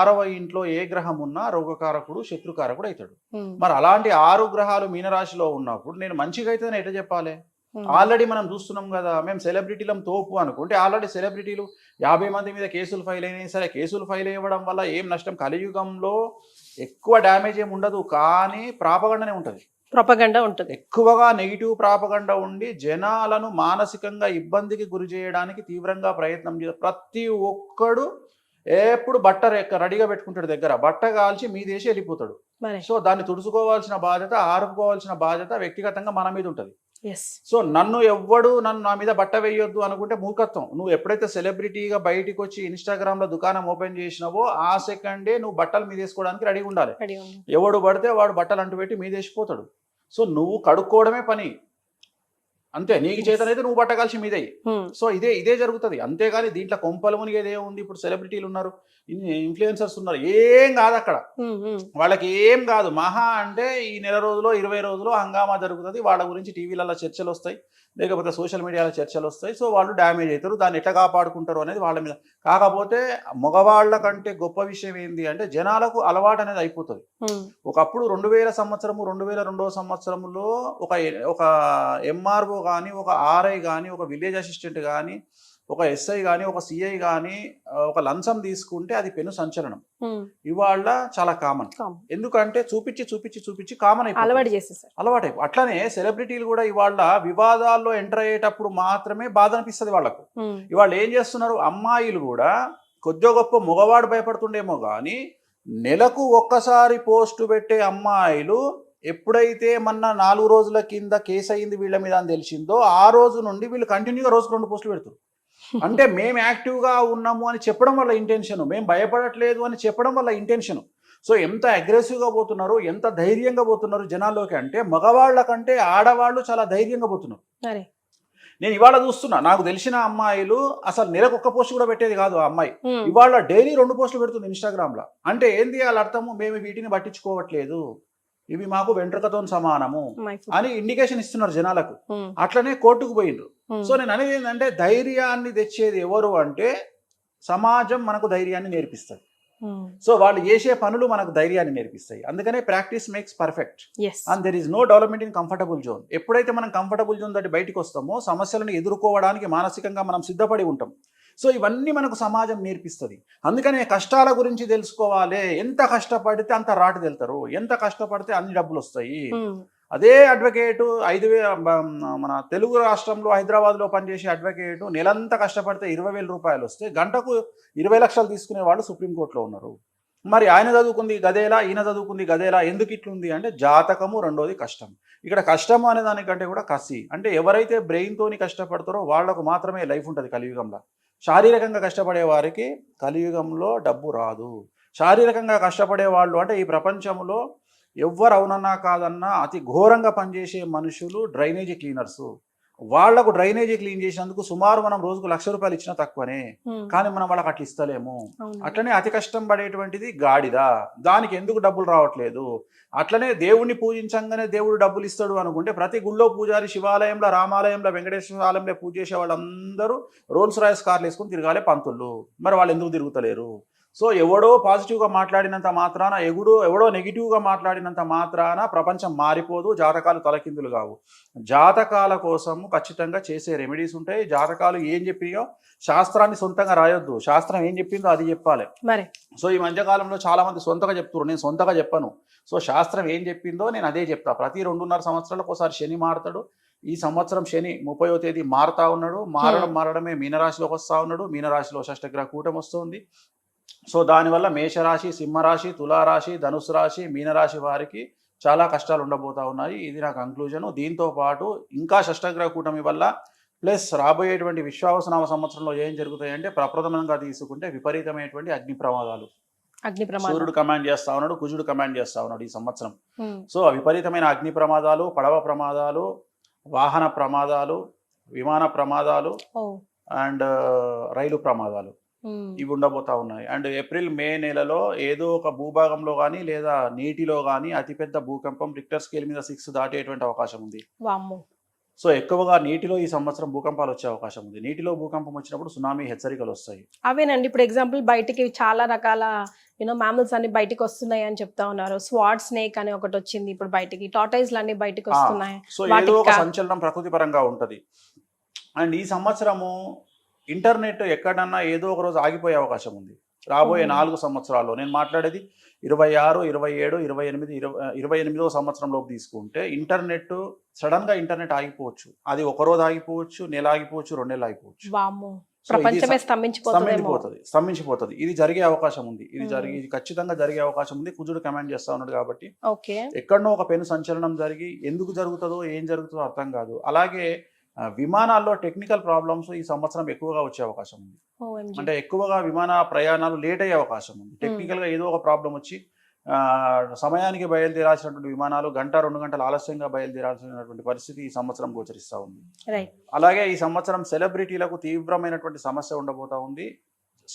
6వ ఇంట్లో ఏ గ్రహం ఉన్నా రోగకారకుడు, శత్రుకారకుడు అవుతాడు. మరి అలాంటి 6 గ్రహాలు మీనరాశిలో ఉన్నప్పుడు నేను మంచిగా అయితే ఎట్లా చెప్పాలి? ఆల్రెడీ మనం చూస్తున్నాం కదా, మేము సెలబ్రిటీలం తోపు అనుకుంటే ఆల్రెడీ సెలబ్రిటీలు 50 మంది మీద కేసులు ఫైల్ అయినాయి. సరే, కేసులు ఫైల్ అవ్వడం వల్ల ఏం నష్టం? కలియుగంలో ఎక్కువ డ్యామేజ్ ఏమి ఉండదు, కానీ ప్రాపగండనే ఉంటుంది. ఎక్కువగా నెగిటివ్ ప్రాపగండ ఉండి జనాలను మానసికంగా ఇబ్బందికి గురి చేయడానికి తీవ్రంగా ప్రయత్నం చేస్తారు. ప్రతి ఒక్కడు ఎప్పుడు బట్ట రెడీగా పెట్టుకుంటాడు దగ్గర, బట్ట కాల్చి మీదేసి వెళ్ళిపోతాడు. సో దాన్ని తుడుచుకోవాల్సిన బాధ్యత, ఆరుకోవాల్సిన బాధ్యత వ్యక్తిగతంగా మన మీద ఉంటుంది. సో నన్ను నా మీద బట్ట వేయొద్దు అనుకుంటే మూర్ఖత్వం. నువ్వు ఎప్పుడైతే సెలబ్రిటీగా బయటికి వచ్చి ఇన్స్టాగ్రామ్ లో దుకాణం ఓపెన్ చేసినావో ఆ సెకండే నువ్వు బట్టలు మీదేసుకోవడానికి రెడీగా ఉండాలి. ఎవడు పడితే వాడు బట్టలు అంటు పెట్టి మీదేసిపోతాడు. సో నువ్వు కడుక్కోవడమే పని అంతే. నీకు చేతనైతే నువ్వు బట్ట కలిసి మీదే. సో ఇదే జరుగుతుంది. అంతేగాని దీంట్లో కొంపలు మునిగేదే ఉంది. ఇప్పుడు సెలబ్రిటీలు ఉన్నారు, ఇన్ఫ్లుయెన్సర్స్ ఉన్నారు, ఏం కాదు అక్కడ. వాళ్ళకి ఏం కాదు. మహా అంటే ఈ నెల రోజులో 20 రోజులు హంగామా జరుగుతుంది. వాళ్ళ గురించి టీవీలలో చర్చలు వస్తాయి, లేకపోతే సోషల్ మీడియాలో చర్చలు వస్తాయి. సో వాళ్ళు డ్యామేజ్ అవుతారు. దాన్ని ఎట్లా కాపాడుకుంటారు అనేది వాళ్ళ మీద. కాకపోతే మగవాళ్ళ కంటే గొప్ప విషయం ఏంటి అంటే జనాలకు అలవాటు అనేది అయిపోతుంది. ఒకప్పుడు 2000 సంవత్సరము 2002వ సంవత్సరంలో ఒక ఎంఆర్ఓ కానీ, ఒక ఆర్ఐ కానీ, ఒక విలేజ్ అసిస్టెంట్ కానీ, ఒక ఎస్ఐ కానీ, ఒక సిఐ కానీ ఒక లంచం తీసుకుంటే అది పెను సంచలనం. ఇవాళ చాలా కామన్. ఎందుకంటే చూపించి కామన్ అలవాటు. అట్లనే సెలబ్రిటీలు కూడా ఇవాళ వివాదాల్లో ఎంటర్ అయ్యేటప్పుడు మాత్రమే బాధ అనిపిస్తుంది వాళ్ళకు. ఇవాళ ఏం చేస్తున్నారు, అమ్మాయిలు కూడా కొద్దిగా గొప్ప మగవాడు భయపడుతుండేమో కానీ నెలకు ఒక్కసారి పోస్టు పెట్టే అమ్మాయిలు ఎప్పుడైతే మొన్న 4 రోజుల కింద కేసు అయింది వీళ్ళ మీద అని తెలిసిందో ఆ రోజు నుండి వీళ్ళు కంటిన్యూగా రోజుకు 2 పోస్టులు పెడతారు. అంటే మేము యాక్టివ్గా ఉన్నాము అని చెప్పడం వల్ల ఇంటెన్షన్, మేము భయపడట్లేదు అని చెప్పడం వల్ల ఇంటెన్షన్. సో ఎంత అగ్రెసివ్గా పోతున్నారు, ఎంత ధైర్యంగా పోతున్నారు జనాల్లోకి అంటే మగవాళ్ళ కంటే ఆడవాళ్ళు చాలా ధైర్యంగా పోతున్నారు. నేను ఇవాళ చూస్తున్నా, నాకు తెలిసిన అమ్మాయిలు అసలు నెలకు 1 పోస్ట్ కూడా పెట్టేది కాదు. ఆ అమ్మాయి ఇవాళ డైలీ 2 పోస్టులు పెడుతుంది ఇన్స్టాగ్రామ్ లో. అంటే ఏంది వాళ్ళ అర్థము, మేము వీటిని పట్టించుకోవట్లేదు, ఇవి మాకు వెంట్రుకతో సమానము అని ఇండికేషన్ ఇస్తున్నారు జనాలకు. అట్లనే కోర్టుకు పోయిండ్రు. సో నేను అనేది ఏంటంటే ధైర్యాన్ని తెచ్చేది ఎవరు అంటే సమాజం మనకు ధైర్యాన్ని నేర్పిస్తుంది. సో వాళ్ళు చేసే పనులు మనకు ధైర్యాన్ని నేర్పిస్తాయి. అందుకనే practice makes perfect and there is no development in comfortable zone. ఎప్పుడైతే మనం కంఫర్టబుల్ జోన్ దాటి బయటకు వస్తామో సమస్యలను ఎదుర్కోవడానికి మానసికంగా మనం సిద్ధపడి ఉంటాం. సో ఇవన్నీ మనకు సమాజం నేర్పిస్తుంది. అందుకనే కష్టాల గురించి తెలుసుకోవాలి. ఎంత కష్టపడితే అంత రాటు వెళ్తారు, ఎంత కష్టపడితే అన్ని డబ్బులు వస్తాయి. అదే అడ్వకేటు 5,000 మన తెలుగు రాష్ట్రంలో హైదరాబాద్లో పనిచేసే అడ్వకేటు నెలంతా కష్టపడితే 20,000 రూపాయలు వస్తే గంటకు 20 లక్షలు తీసుకునే వాళ్ళు సుప్రీంకోర్టులో ఉన్నారు. మరి ఆయన చదువుకుంది గదేలా, ఈయన చదువుకుంది గదేలా, ఎందుకు ఇట్లుంది అంటే జాతకము, రెండోది కష్టం. ఇక్కడ కష్టము అనే దానికంటే కూడా కసి. అంటే ఎవరైతే బ్రెయిన్తోని కష్టపడతారో వాళ్లకు మాత్రమే లైఫ్ ఉంటుంది కలియుగంలో. శారీరకంగా కష్టపడే వారికి కలియుగంలో డబ్బు రాదు. శారీరకంగా కష్టపడే వాళ్ళు అంటే ఈ ప్రపంచంలో ఎవ్వరు అవునన్నా కాదన్నా అతి ఘోరంగా పనిచేసే మనుషులు డ్రైనేజీ క్లీనర్స్. వాళ్లకు డ్రైనేజీ క్లీన్ చేసినందుకు సుమారు మనం రోజుకు ₹1,00,000 ఇచ్చినా తక్కువనే, కానీ మనం వాళ్ళకి అట్లా ఇస్తలేము. అట్లనే అతి కష్టం పడేటువంటిది గాడిద, దానికి ఎందుకు డబ్బులు రావట్లేదు. అట్లనే దేవుణ్ణి పూజించంగానే దేవుడు డబ్బులు ఇస్తాడు అనుకుంటే ప్రతి గుళ్ళో పూజారి, శివాలయంలో, రామాలయంలో, వెంకటేశ్వర ఆలయంలో పూజ చేసే వాళ్ళందరూ రోల్స్ రాయ్స్ కార్లు వేసుకుని తిరగాలి పంతుళ్ళు. మరి వాళ్ళు ఎందుకు తిరుగుతలేరు? సో ఎవడో పాజిటివ్గా మాట్లాడినంత మాత్రాన, ఎవడో నెగిటివ్గా మాట్లాడినంత మాత్రాన ప్రపంచం మారిపోదు, జాతకాలు తలకిందులు కావు. జాతకాల కోసము ఖచ్చితంగా చేసే రెమెడీస్ ఉంటాయి. జాతకాలు ఏం చెప్పినాయో శాస్త్రాన్ని సొంతంగా రాయొద్దు, శాస్త్రం ఏం చెప్పిందో అది చెప్పాలి. మరి సో ఈ మధ్యకాలంలో చాలా మంది సొంతగా చెప్తున్నారు, నేను సొంతగా చెప్పను. సో శాస్త్రం ఏం చెప్పిందో నేను అదే చెప్తా. ప్రతి 2.5 సంవత్సరాలకు ఒకసారి శని మారుతాడు. ఈ సంవత్సరం శని 30వ తేదీ మారుతా ఉన్నాడు. మారడమే మీనరాశిలోకి వస్తూ ఉన్నాడు. మీనరాశిలో షష్టగ్రహ కూటమి వస్తుంది. సో దానివల్ల మేషరాశి, సింహరాశి, తులారాశి, ధనుసు రాశి, మీనరాశి వారికి చాలా కష్టాలు ఉండబోతా ఉన్నాయి. ఇది నా కంక్లూజను. దీంతో పాటు ఇంకా షష్టగ్రహ కూటమి వల్ల ప్లస్ రాబోయేటువంటి విశ్వావసనామ సంవత్సరంలో ఏం జరుగుతాయంటే ప్రప్రథమంగా తీసుకుంటే విపరీతమైనటువంటి అగ్ని ప్రమాదాలు. సూర్యుడు కమాండ్ చేస్తా ఉన్నాడు, కుజుడు కమాండ్ చేస్తా ఉన్నాడు ఈ సంవత్సరం. సో విపరీతమైన అగ్ని ప్రమాదాలు, పడవ ప్రమాదాలు, వాహన ప్రమాదాలు, విమాన ప్రమాదాలు అండ్ రైలు ప్రమాదాలు ఇవి ఉండబోతా ఉన్నాయి. అండ్ ఏప్రిల్, మే నెలలో ఏదో ఒక భూభాగంలో కానీ లేదా నీటిలో కానీ అతిపెద్ద భూకంపం రిక్టర్ స్కేల్ మీద 6 దాటేటువంటి అవకాశం ఉంది. సో ఎక్కువగా నీటిలో ఈ సంవత్సరం భూకంపాలు వచ్చే అవకాశం ఉంది. నీటిలో భూకంపం వచ్చినప్పుడు సునామీ హెచ్చరికలు వస్తాయి. అవేనండి, ఇప్పుడు ఎగ్జాంపుల్ బయటికి చాలా రకాల మ్యామల్స్ అన్ని బయటికి వస్తున్నాయి అని చెప్తా ఉన్నారు. స్వాట్ స్నేక్ అని ఒకటి వచ్చింది ఇప్పుడు బయటికి, టార్టాయిస్లు అన్ని బయటికి వస్తున్నాయి. సో ఏదో ఒక సంచలనం ప్రకృతి పరంగా ఉంటది. అండ్ ఈ సంవత్సరము ఇంటర్నెట్ ఎక్కడన్నా ఏదో ఒక రోజు ఆగిపోయే అవకాశం ఉంది రాబోయే 4 సంవత్సరాల్లో. నేను మాట్లాడేది 26, 27, 28, 28వ సంవత్సరంలోకి తీసుకుంటే ఇంటర్నెట్ సడన్ గా ఇంటర్నెట్ ఆగిపోవచ్చు. అది ఒక రోజు ఆగిపోవచ్చు, నెల ఆగిపోవచ్చు, 2 నెలలు ఆగిపోవచ్చు. స్తంభించిపోతుంది. ఇది జరిగే అవకాశం ఉంది. ఇది ఖచ్చితంగా జరిగే అవకాశం ఉంది. కుజుడు కమాండ్ చేస్తా ఉన్నాడు కాబట్టి ఎక్కడనో ఒక పెను సంచలనం జరిగి ఎందుకు జరుగుతుందో ఏం జరుగుతుందో అర్థం కాదు. అలాగే విమానాల్లో టెక్నికల్ ప్రాబ్లమ్స్ ఈ సంవత్సరం ఎక్కువగా వచ్చే అవకాశం ఉంది. అంటే ఎక్కువగా విమాన ప్రయాణాలు లేట్ అయ్యే అవకాశం ఉంది. టెక్నికల్ గా ఏదో ఒక ప్రాబ్లం వచ్చి సమయానికి బయలుదేరాల్సినటువంటి విమానాలు 1-2 గంటలు ఆలస్యంగా బయలుదేరాల్సినటువంటి పరిస్థితి ఈ సంవత్సరం గోచరిస్తూ ఉంది. అలాగే ఈ సంవత్సరం సెలబ్రిటీలకు తీవ్రమైనటువంటి సమస్య ఉండబోతా ఉంది.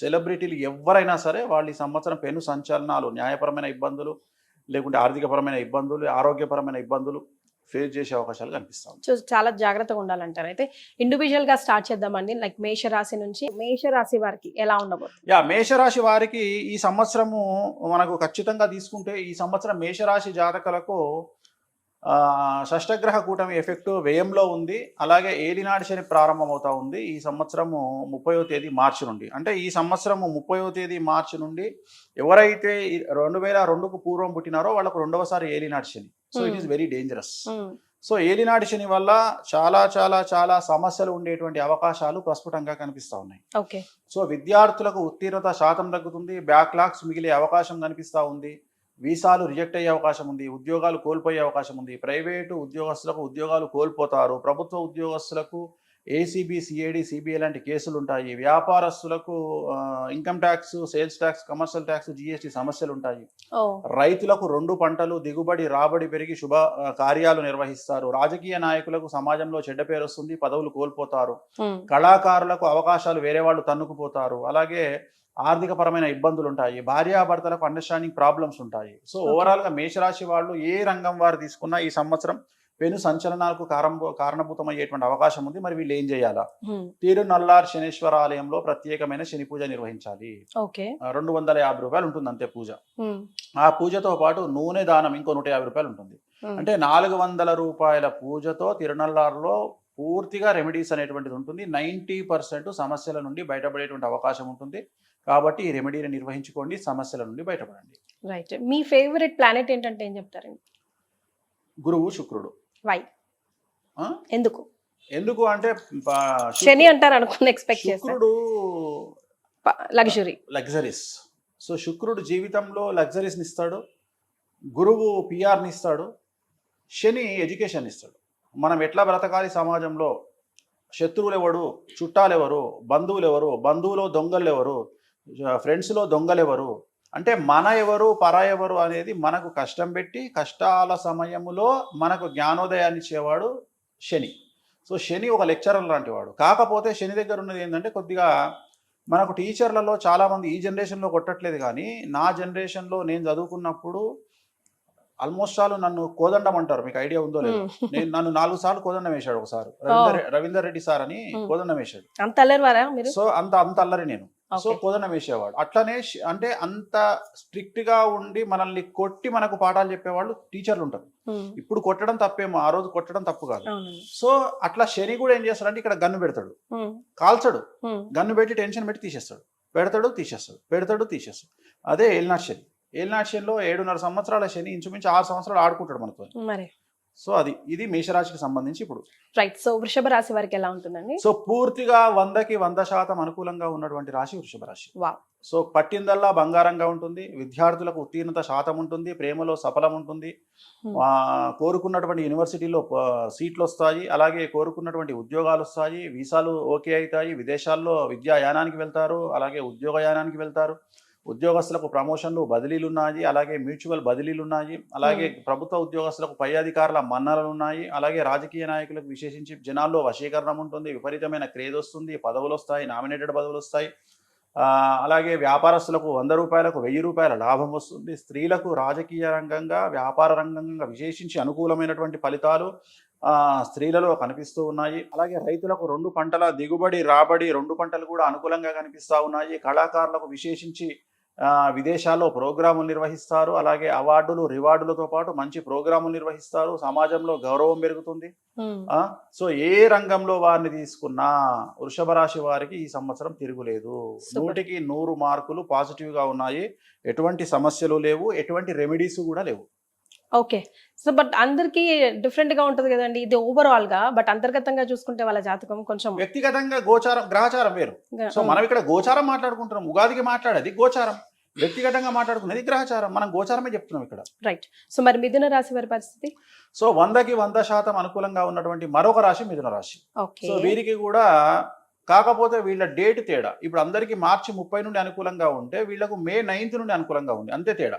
సెలబ్రిటీలు ఎవరైనా సరే వాళ్ళు ఈ సంవత్సరం పెను సంచలనాలు, న్యాయపరమైన ఇబ్బందులు, లేకుంటే ఆర్థికపరమైన ఇబ్బందులు, ఆరోగ్యపరమైన ఇబ్బందులు ఫేస్ చేసే అవకాశాలు కనిపిస్తాయి. సో చాలా జాగ్రత్తగా ఉండాలంటారు. అయితే ఇండివిజువల్ గా స్టార్ట్ చేద్దామండి. లైక్ మేషరాశి నుంచి, మేషరాశి వారికి ఎలా ఉండబోతుంది? మేషరాశి వారికి ఈ సంవత్సరము మనకు ఖచ్చితంగా తీసుకుంటే ఈ సంవత్సరం మేషరాశి జాతకులకు షష్టగ్రహ కూటమి ఎఫెక్ట్ వ్యయంలో ఉంది. అలాగే ఏలినాటి శని ప్రారంభమవుతా ఉంది ఈ సంవత్సరము 30వ తేదీ మార్చి నుండి. అంటే ఈ సంవత్సరము 30వ తేదీ మార్చి నుండి ఎవరైతే 2002కు పూర్వం పుట్టినారో వాళ్ళకు 2వసారి ఏలినాటి శని. So it is very dangerous. So ఏలినాటి శని వల్ల చాలా చాలా చాలా సమస్యలు ఉండేటువంటి అవకాశాలు ప్రస్ఫుటంగా కనిపిస్తా ఉన్నాయి. సో విద్యార్థులకు ఉత్తీర్ణత శాతం తగ్గుతుంది, బ్యాక్లాగ్స్ మిగిలే అవకాశం కనిపిస్తా ఉంది, వీసాలు రిజెక్ట్ అయ్యే అవకాశం ఉంది, ఉద్యోగాలు కోల్పోయే అవకాశం ఉంది, ప్రైవేటు ఉద్యోగస్తులకు ఉద్యోగాలు కోల్పోతారు, ప్రభుత్వ ఉద్యోగస్తులకు ఏసీబీ, సిఐడి, సిబిఐ లాంటి కేసులు ఉంటాయి, వ్యాపారస్తులకు income tax, sales tax, commercial tax, GST సమస్యలు ఉంటాయి, రైతులకు 2 పంటలు దిగుబడి రాబడి పెరిగి శుభ కార్యాలు నిర్వహిస్తారు, రాజకీయ నాయకులకు సమాజంలో చెడ్డ పేరు వస్తుంది, పదవులు కోల్పోతారు, కళాకారులకు అవకాశాలు వేరే వాళ్ళు తన్నుకుపోతారు, అలాగే ఆర్థిక పరమైన ఇబ్బందులు ఉంటాయి, భార్యాభర్తలకు అండర్స్టాండింగ్ ప్రాబ్లమ్స్ ఉంటాయి. సో ఓవరాల్ గా మేషరాశి వాళ్ళు ఏ రంగం వారు తీసుకున్నా ఈ సంవత్సరం పెను సంచలనాలకు కారణభూతమయ్యేటువంటి అవకాశం ఉంది. మరి వీళ్ళు ఏం చేయాలా? తిరునల్లార్ శనేశ్వర ఆలయంలో ప్రత్యేకమైన శని పూజ నిర్వహించాలి. ₹250 ఉంటుంది అంతే పూజ. ఆ పూజతో పాటు నూనె దానం ఇంకో ₹150 ఉంటుంది. అంటే ₹400 పూజతో తిరునల్లార్లో పూర్తిగా రెమెడీస్ అనేటువంటిది ఉంటుంది. 90% సమస్యల నుండి బయటపడేటువంటి అవకాశం ఉంటుంది. కాబట్టి ఈ రెమెడీని నిర్వహించుకోండి, సమస్యల నుండి బయటపడండి. రైట్. మీ ఫేవరెట్ ప్లానెట్ ఏంటంటే ఏం చెప్తారండి? గురువు, శుక్రుడు. వై? ఎందుకు అంటే శని అంటారు అనుకున్న ఎక్స్పెక్ట్ చేస్తాను. శుక్రుడు లగ్జరీస్. సో శుక్రుడు జీవితంలో లగ్జరీస్ని ఇస్తాడు, గురువు పిఆర్ని ఇస్తాడు, శని ఎడ్యుకేషన్ ఇస్తాడు. మనం ఎట్లా బ్రతకాలి సమాజంలో, శత్రువులు ఎవరు, చుట్టాలు ఎవరు, బంధువులు ఎవరు, బంధువులో దొంగలు ఎవరు, ఫ్రెండ్స్లో దొంగలు ఎవరు, అంటే మన ఎవరు పరా ఎవరు అనేది మనకు కష్టం పెట్టి కష్టాల సమయంలో మనకు జ్ఞానోదయాన్ని ఇచ్చేవాడు శని. సో శని ఒక లెక్చరర్ లాంటి వాడు. కాకపోతే శని దగ్గర ఉన్నది ఏంటంటే కొద్దిగా మనకు టీచర్లలో చాలామంది ఈ జనరేషన్లో కొట్టట్లేదు, కానీ నా జనరేషన్లో నేను చదువుకున్నప్పుడు ఆల్మోస్ట్ ఆల్ నన్ను కోదండం అంటారు, మీకు ఐడియా ఉందో లేదో. నన్ను 4 సార్లు కోదండం వేశాడు ఒకసారి, రవీందర్ రెడ్డి సార్ అని కోదండం వేశాడు. సో అంత అల్లరి నేను. సో కోదండం వేసేవాడు. అట్లనే అంటే అంత స్ట్రిక్ట్ గా ఉండి మనల్ని కొట్టి మనకు పాఠాలు చెప్పేవాళ్ళు టీచర్లు ఉంటారు. ఇప్పుడు కొట్టడం తప్పేమో, ఆ రోజు కొట్టడం తప్పు కాదు. సో అట్లా శని కూడా ఏం చేస్తాడంటే ఇక్కడ గన్ను పెడతాడు, కాల్చడు, గన్ను పెట్టి టెన్షన్ పెట్టి తీసేస్తాడు, పెడతాడు తీసేస్తాడు, పెడతాడు తీసేస్తాడు. అదే ఏలినాటి శని. ఏలినాటి శనిలో 7.5 సంవత్సరాల శని ఇంచుమించు 6 సంవత్సరాలు ఆడుకుంటాడు మనతో. సో ఇది మేషరాశికి సంబంధించి. ఇప్పుడు రైట్. సో వృషభ రాశి వారికి ఎలా ఉంటుందండి? సో పూర్తిగా 100కి 100% అనుకూలంగా ఉన్నటువంటి రాశి వృషభ రాశి. సో పట్టిందల్లా బంగారంగా ఉంటుంది. విద్యార్థులకు ఉత్తీర్ణత శాతం ఉంటుంది, ప్రేమలో సఫలం ఉంటుంది, కోరుకున్నటువంటి యూనివర్సిటీలో సీట్లు వస్తాయి, అలాగే కోరుకున్నటువంటి ఉద్యోగాలు వస్తాయి, వీసాలు ఓకే అవుతాయి, విదేశాల్లో విద్యాయానానికి వెళ్తారు, అలాగే ఉద్యోగయానానికి వెళ్తారు, ఉద్యోగస్తులకు ప్రమోషన్లు బదిలీలు ఉన్నాయి, అలాగే మ్యూచువల్ బదిలీలు ఉన్నాయి, అలాగే ప్రభుత్వ ఉద్యోగస్తులకు పై అధికారుల మన్ననలు ఉన్నాయి, అలాగే రాజకీయ నాయకులకు విశేషించి జనాల్లో వశీకరణం ఉంటుంది, విపరీతమైన క్రేజ్ వస్తుంది, పదవులు వస్తాయి, నామినేటెడ్ పదవులు వస్తాయి, అలాగే వ్యాపారస్తులకు 100 రూపాయలకు 1000 రూపాయల లాభం వస్తుంది, స్త్రీలకు రాజకీయ రంగంగా వ్యాపార రంగంగా విశేషించి అనుకూలమైనటువంటి ఫలితాలు స్త్రీలలో కనిపిస్తూ ఉన్నాయి. అలాగే రైతులకు 2 పంటల దిగుబడి రాబడి 2 పంటలు కూడా అనుకూలంగా కనిపిస్తూ ఉన్నాయి. కళాకారులకు విశేషించి విదేశాల్లో ప్రోగ్రాములు నిర్వహిస్తారు, అలాగే అవార్డులు రివార్డులతో పాటు మంచి ప్రోగ్రాములు నిర్వహిస్తారు, సమాజంలో గౌరవం పెరుగుతుంది. సో ఏ రంగంలో వారిని తీసుకున్నా వృషభ రాశి వారికి ఈ సంవత్సరం తిరుగులేదు. 100కి 100 మార్కులు పాజిటివ్ గా ఉన్నాయి. ఎటువంటి సమస్యలు లేవు, ఎటువంటి రెమెడీస్ కూడా లేవు. ఓకే. సో బట్ అందరికి డిఫరెంట్ గా ఉంటది కదండి ఇది ఓవరాల్ గా. బట్ అంతర్గతంగా చూసుకుంటే వాళ్ళ జాతకం కొంచెం వ్యక్తిగతంగా గోచారం గ్రహచారం వేరు. సో మనం ఇక్కడ గోచారం మాట్లాడుకుంటున్నాం, ఉగాదికి మాట్లాడేది గోచారం, వ్యక్తిగతంగా మాట్లాడుకునేది గ్రహచారం. మనం గోచారమే చెప్తున్నాం ఇక్కడ. రైట్. సో మరి మిథున రాశి వారి పరిస్థితి? సో 100కి 100% అనుకూలంగా ఉన్నటువంటి మరొక రాశి మిథున రాశి. సో వీరికి కూడా కాకపోతే వీళ్ళ డేట్ తేడా. ఇప్పుడు అందరికి మార్చి 30 నుండి అనుకూలంగా ఉంటే వీళ్ళకు మే 9th నుండి అనుకూలంగా ఉంది, అంతే తేడా.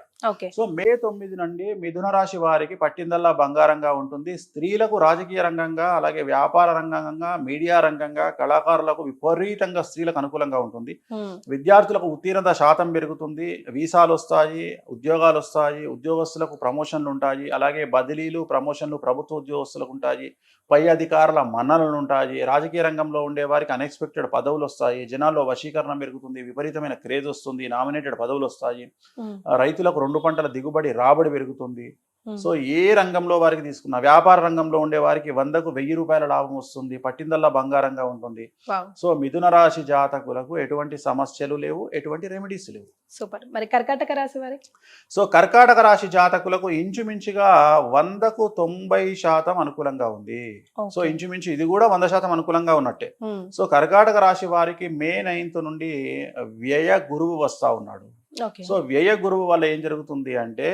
సో మే 9 నుండి మిథున రాశి వారికి పట్టిందల్లా బంగారంగా ఉంటుంది. స్త్రీలకు రాజకీయ రంగంగా, అలాగే వ్యాపార రంగంగా, మీడియా రంగంగా, కళాకారులకు విపరీతంగా స్త్రీలకు అనుకూలంగా ఉంటుంది. విద్యార్థులకు ఉత్తీర్ణత శాతం పెరుగుతుంది, వీసాలు వస్తాయి, ఉద్యోగాలు వస్తాయి, ఉద్యోగస్తులకు ప్రమోషన్లు ఉంటాయి, అలాగే బదిలీలు ప్రమోషన్లు ప్రభుత్వ ఉద్యోగస్తులకు ఉంటాయి, పై అధికారుల మన్ననలు ఉంటాయి, రాజకీయ రంగంలో ఉండే వారికి అన్ఎక్స్పెక్టెడ్ పదవులు వస్తాయి, జనాల్లో వశీకరణ పెరుగుతుంది, విపరీతమైన క్రేజ్ వస్తుంది, నామినేటెడ్ పదవులు వస్తాయి, రైతులకు 2 పంటల దిగుబడి రాబడి పెరుగుతుంది. సో ఏ రంగంలో వారికి తీసుకున్నా, వ్యాపార రంగంలో ఉండే వారికి 100కు 1000 రూపాయల లాభం వస్తుంది, పట్టిందల్లా బంగారంగా ఉంటుంది. సో మిథున రాశి జాతకులకు ఎటువంటి సమస్యలు లేవు, ఎటువంటి రెమెడీస్ లేవు. సూపర్. మరి కర్కాటక రాశి వారి? సో కర్కాటక రాశి జాతకులకు ఇంచుమించుగా 100కు 90% అనుకూలంగా ఉంది. సో ఇంచుమించు ఇది కూడా 100% అనుకూలంగా ఉన్నట్టే. సో కర్కాటక రాశి వారికి మే 9th నుండి వ్యయ గురువు వస్తా ఉన్నాడు. సో వ్యయ గురువు వల్ల ఏం జరుగుతుంది అంటే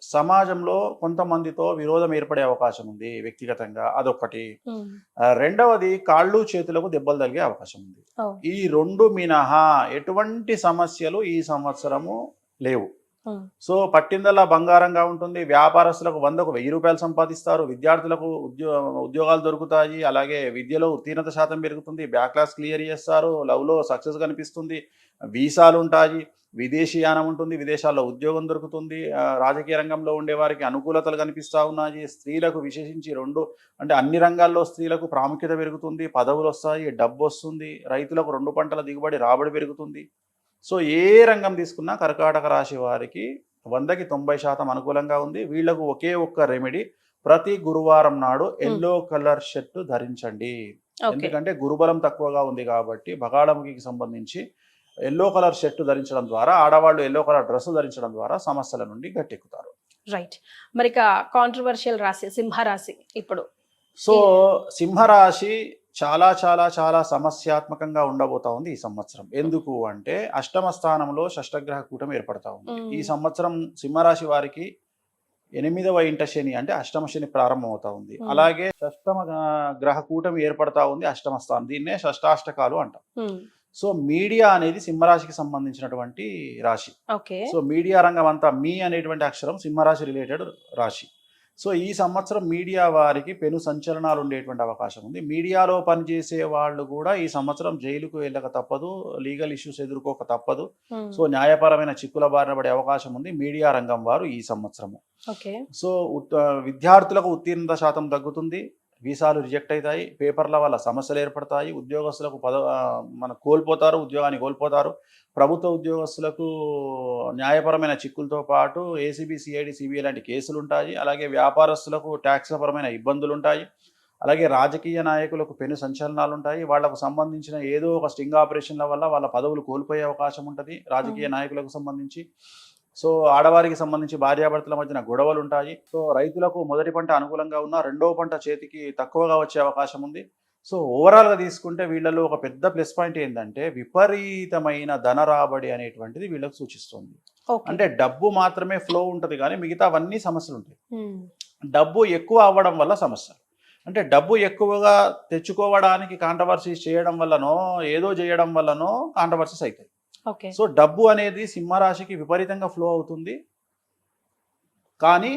సమాజంలో కొంతమందితో విరోధం ఏర్పడే అవకాశం ఉంది వ్యక్తిగతంగా, అదొకటి. రెండవది కాళ్ళు చేతులకు దెబ్బలు తగిలే అవకాశం ఉంది. ఈ 2 మినహా ఎటువంటి సమస్యలు ఈ సంవత్సరము లేవు. సో పట్టిందల్లా బంగారంగా ఉంటుంది. వ్యాపారస్తులకు 100కు 1000 రూపాయలు సంపాదిస్తారు, విద్యార్థులకు ఉద్యోగాలు దొరుకుతాయి, అలాగే విద్యలో ఉత్తీర్ణత శాతం పెరుగుతుంది, బ్యాక్లాస్ క్లియర్ చేస్తారు, లవ్లో సక్సెస్ కనిపిస్తుంది, వీసాలు ఉంటాయి, విదేశీయానం ఉంటుంది, విదేశాల్లో ఉద్యోగం దొరుకుతుంది, రాజకీయ రంగంలో ఉండే వారికి అనుకూలతలు కనిపిస్తూ ఉన్నాయి, స్త్రీలకు విశేషించి అంటే అన్ని రంగాల్లో స్త్రీలకు ప్రాముఖ్యత పెరుగుతుంది, పదవులు వస్తాయి, డబ్బు వస్తుంది, రైతులకు 2 పంటల దిగుబడి రాబడి పెరుగుతుంది. సో ఏ రంగం తీసుకున్నా కర్కాటక రాశి వారికి 100కి 90% అనుకూలంగా ఉంది. వీళ్లకు ఒకే ఒక్క రెమెడీ, ప్రతి గురువారం నాడు ఎల్లో కలర్ షర్ట్ ధరించండి. ఎందుకంటే గురుబలం తక్కువగా ఉంది కాబట్టి భగాళముఖికి సంబంధించి ఎల్లో కలర్ షర్ట్ ధరించడం ద్వారా, ఆడవాళ్ళు ఎల్లో కలర్ డ్రెస్ ధరించడం ద్వారా సమస్యల నుండి గట్టెక్కుతారు. రైట్. మరి కాంట్రవర్షియల్ రాశి సింహరాశి ఇప్పుడు. సో సింహరాశి చాలా చాలా చాలా సమస్యాత్మకంగా ఉండబోతా ఉంది ఈ సంవత్సరం. ఎందుకు అంటే అష్టమ స్థానంలో షష్టగ్రహ కూటమి ఏర్పడతా ఉంది. ఈ సంవత్సరం సింహరాశి వారికి 8వ ఇంట శని అంటే అష్టమ శని ప్రారంభం అవుతా ఉంది. అలాగే షష్టమ గ్రహ కూటమి ఏర్పడతా ఉంది అష్టమ స్థానం. దీన్నే షష్టాష్టకాలు అంటాం. సో మీడియా అనేది సింహరాశికి సంబంధించినటువంటి రాశి. సో మీడియా రంగం అంతా మీ అనేటువంటి అక్షరం సింహరాశి రిలేటెడ్ రాశి. సో ఈ సంవత్సరం మీడియా వారికి పెను సంచలనాలు ఉండేటువంటి అవకాశం ఉంది. మీడియాలో పనిచేసే వాళ్ళు కూడా ఈ సంవత్సరం జైలుకు వెళ్ళక తప్పదు, లీగల్ ఇష్యూస్ ఎదుర్కోక తప్పదు. సో న్యాయపరమైన చిక్కుల బారిన పడే అవకాశం ఉంది మీడియా రంగం వారు ఈ సంవత్సరము. సో విద్యార్థులకు ఉత్తీర్ణత శాతం తగ్గుతుంది, వీసాలు రిజెక్ట్ అవుతాయి, పేపర్ల వల్ల సమస్యలు ఏర్పడతాయి, ఉద్యోగస్తులకు కోల్పోతారు, ఉద్యోగాన్ని కోల్పోతారు. ప్రభుత్వ ఉద్యోగస్తులకు న్యాయపరమైన చిక్కులతో పాటు ఏసీబీ, సిఐడి, సిబిఐ లాంటి కేసులు ఉంటాయి. అలాగే వ్యాపారస్తులకు ట్యాక్స్ల పరమైన ఇబ్బందులు ఉంటాయి. అలాగే రాజకీయ నాయకులకు పెను సంచలనాలు ఉంటాయి. వాళ్లకు సంబంధించిన ఏదో ఒక స్టింగ్ ఆపరేషన్ల వల్ల వాళ్ళ పదవులు కోల్పోయే అవకాశం ఉంటుంది రాజకీయ నాయకులకు సంబంధించి. సో ఆడవారికి సంబంధించి భార్యాభర్తల మధ్యన గొడవలు ఉంటాయి. సో రైతులకు మొదటి పంట అనుకూలంగా ఉన్న రెండవ పంట చేతికి తక్కువగా వచ్చే అవకాశం ఉంది. సో ఓవరాల్గా తీసుకుంటే వీళ్ళలో ఒక పెద్ద ప్లస్ పాయింట్ ఏంటంటే విపరీతమైన ధన రాబడి అనేటువంటిది వీళ్ళకి సూచిస్తుంది. అంటే డబ్బు మాత్రమే ఫ్లో ఉంటుంది కానీ మిగతావన్నీ సమస్యలు ఉంటాయి. డబ్బు ఎక్కువ అవ్వడం వల్ల సమస్యలు, అంటే డబ్బు ఎక్కువగా తెచ్చుకోవడానికి కాంట్రవర్సీస్ చేయడం వల్లనో ఏదో చేయడం వల్లనో కాంట్రవర్సీస్ అవుతాయి. సో డబ్బు అనేది సింహరాశికి విపరీతంగా ఫ్లో అవుతుంది కానీ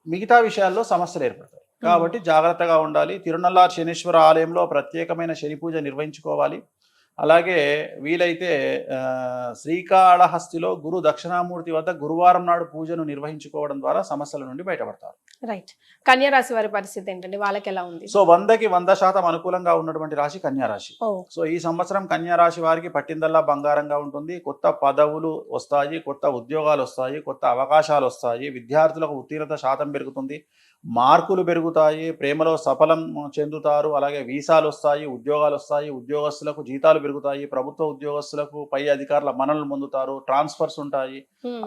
మిగతా విషయాల్లో సమస్యలు ఏర్పడతాయి. కాబట్టి జాగ్రత్తగా ఉండాలి. తిరునల్లార్ శనీశ్వర ఆలయంలో ప్రత్యేకమైన శని పూజ నిర్వహించుకోవాలి. అలాగే వీలైతే శ్రీకాళహస్తిలో గురు దక్షిణామూర్తి వద్ద గురువారం నాడు పూజను నిర్వహించుకోవడం ద్వారా సమస్యల నుండి బయటపడతారు. రైట్. కన్యా రాశి వారి పరిస్థితి ఏంటండి? వాళ్ళకి ఎలా ఉంది? సో 100కి 100% అనుకూలంగా ఉన్నటువంటి రాశి కన్యా రాశి. సో ఈ సంవత్సరం కన్యా రాశి వారికి పట్టిందల్లా బంగారంగా ఉంటుంది. కొత్త పదవులు వస్తాయి, కొత్త ఉద్యోగాలు వస్తాయి, కొత్త అవకాశాలు వస్తాయి. విద్యార్థులకు ఉత్తీర్ణత శాతం పెరుగుతుంది, మార్కులు పెరుగుతాయి, ప్రేమలో సఫలం చెందుతారు. అలాగే వీసాలు వస్తాయి, ఉద్యోగాలు వస్తాయి, ఉద్యోగస్తులకు జీతాలు పెరుగుతాయి, ప్రభుత్వ ఉద్యోగస్తులకు పై అధికారుల మన్ననలు పొందుతారు, ట్రాన్స్ఫర్స్ ఉంటాయి,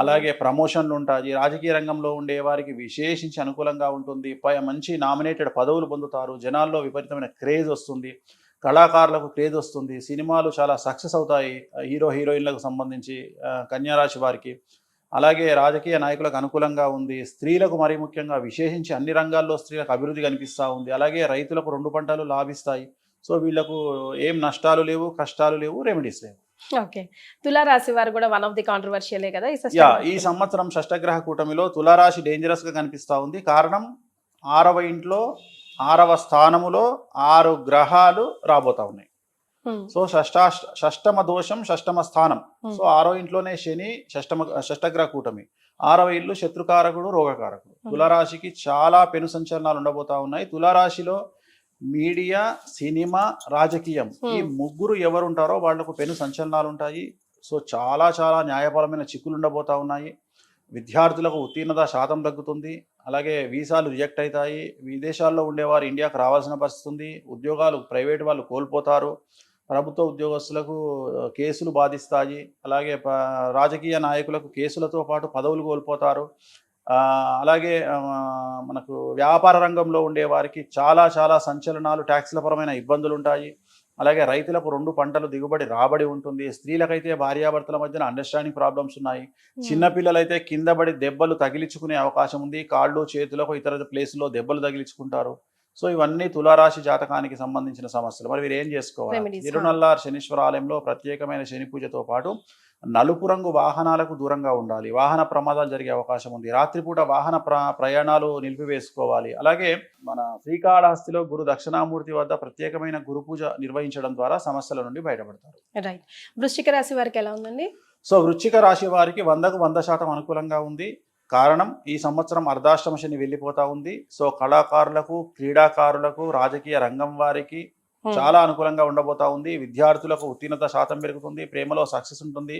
అలాగే ప్రమోషన్లు ఉంటాయి. రాజకీయ రంగంలో ఉండే వారికి విశేషించి అనుకూలంగా ఉంటుంది. మంచి నామినేటెడ్ పదవులు పొందుతారు. జనాల్లో విపరీతమైన క్రేజ్ వస్తుంది, కళాకారులకు క్రేజ్ వస్తుంది, సినిమాలు చాలా సక్సెస్ అవుతాయి హీరో హీరోయిన్లకు సంబంధించి కన్యారాశి వారికి. అలాగే రాజకీయ నాయకులకు అనుకూలంగా ఉంది. స్త్రీలకు మరీ ముఖ్యంగా విశేషించి అన్ని రంగాల్లో స్త్రీలకు అభివృద్ధి కనిపిస్తూ ఉంది. అలాగే రైతులకు 2 పంటలు లాభిస్తాయి. సో వీళ్లకు ఏం నష్టాలు లేవు, కష్టాలు లేవు, రెమెడీస్ లేవు. ఓకే. తులారాశి వారు కూడా వన్ ఆఫ్ ది కాంట్రవర్షియలే కదా ఈ సంవత్సరం షష్టగ్రహ కూటమిలో తులారాశి డేంజరస్ గా కనిపిస్తూ ఉంది. కారణం 6వ ఇంట్లో 6వ స్థానములో 6 గ్రహాలు రాబోతా ఉన్నాయి. సో షష్టమ దోషం, షష్టమ స్థానం. సో 6వ ఇంట్లోనే శని, షష్టగ్రహ కూటమి. 6వ ఇల్లు శత్రుకారకుడు, రోగకారకుడు. తులారాశికి చాలా పెను సంచలనాలు ఉండబోతా ఉన్నాయి. తులారాశిలో మీడియా, సినిమా, రాజకీయం ఈ ముగ్గురు ఎవరుంటారో వాళ్లకు పెను సంచలనాలు ఉంటాయి. సో చాలా చాలా న్యాయపరమైన చిక్కులు ఉండబోతా ఉన్నాయి. విద్యార్థులకు ఉత్తీర్ణత శాతం తగ్గుతుంది. అలాగే వీసాలు రిజెక్ట్ అవుతాయి. విదేశాల్లో ఉండేవారు ఇండియాకు రావాల్సిన పరిస్థితి ఉంది. ఉద్యోగాలు ప్రైవేట్ వాళ్ళు కోల్పోతారు. ప్రభుత్వ ఉద్యోగస్తులకు కేసులు బాధిస్తాయి. అలాగే రాజకీయ నాయకులకు కేసులతో పాటు పదవులు కోల్పోతారు. అలాగే మనకు వ్యాపార రంగంలో ఉండే వారికి చాలా చాలా సంచలనాలు, ట్యాక్స్ల పరమైన ఇబ్బందులు ఉంటాయి. అలాగే రైతులకు 2 పంటలు దిగుబడి రాబడి ఉంటుంది. స్త్రీలకైతే భార్యాభర్తల మధ్యన అండర్స్టాండింగ్ ప్రాబ్లమ్స్ ఉన్నాయి. చిన్నపిల్లలైతే కింద పడి దెబ్బలు తగిలించుకునే అవకాశం ఉంది. కాళ్ళు, చేతులకు ఇతర ప్లేసుల్లో దెబ్బలు తగిలించుకుంటారు. సో ఇవన్నీ తులారాశి జాతకానికి సంబంధించిన సమస్యలు. మరి వీరు ఏం చేసుకోవాలి? తిరునల్లార్ శనీశ్వర ఆలయంలో ప్రత్యేకమైన శని పూజతో పాటు నలుపు రంగు వాహనాలకు దూరంగా ఉండాలి. వాహన ప్రమాదాలు జరిగే అవకాశం ఉంది. రాత్రిపూట వాహన ప్రయాణాలు నిలిపివేసుకోవాలి. అలాగే మన శ్రీకాళహస్తిలో గురు దక్షిణామూర్తి వద్ద ప్రత్యేకమైన గురు పూజ నిర్వహించడం ద్వారా సమస్యల నుండి బయటపడతారు. రైట్. వృశ్చిక రాశి వారికి ఎలా ఉందండి? సో వృశ్చిక రాశి వారికి 100కు 100% అనుకూలంగా ఉంది. కారణం ఈ సంవత్సరం అర్ధాష్టమ శని వెళ్ళిపోతా ఉంది. సో కళాకారులకు, క్రీడాకారులకు, రాజకీయ రంగం వారికి చాలా అనుకూలంగా ఉండబోతా ఉంది. విద్యార్థులకు ఉత్తీర్ణత శాతం పెరుగుతుంది, ప్రేమలో సక్సెస్ ఉంటుంది,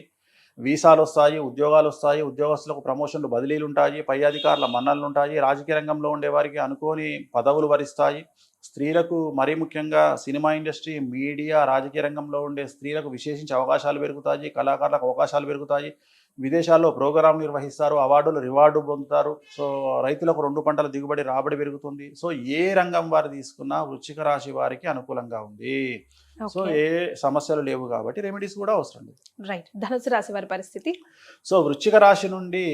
వీసాలు వస్తాయి, ఉద్యోగాలు వస్తాయి, ఉద్యోగస్తులకు ప్రమోషన్లు, బదిలీలు ఉంటాయి, పై అధికారుల మన్ననలు ఉంటాయి. రాజకీయ రంగంలో ఉండే వారికి అనుకోని పదవులు వరిస్తాయి. స్త్రీలకు మరీ ముఖ్యంగా సినిమా ఇండస్ట్రీ, మీడియా, రాజకీయ రంగంలో ఉండే స్త్రీలకు విశేషించి అవకాశాలు పెరుగుతాయి. కళాకారులకు అవకాశాలు పెరుగుతాయి. విదేశాల్లో ప్రోగ్రాం నిర్వహిస్తారు, అవార్డులు రివార్డు పొందుతారు. సో రైతులకు 2 పంటల దిగుబడి రాబడి పెరుగుతుంది. సో ఏ రంగం వారు తీసుకున్నా వృశ్చిక రాశి వారికి అనుకూలంగా ఉంది. So okay. ఏ సమస్యలు లేవు కాబట్టి రెమెడీస్ కూడా అవసరం లేదు. రైట్. ధనుసు రాశి వారి పరిస్థితి. సో వృశ్చిక రాశి నుండి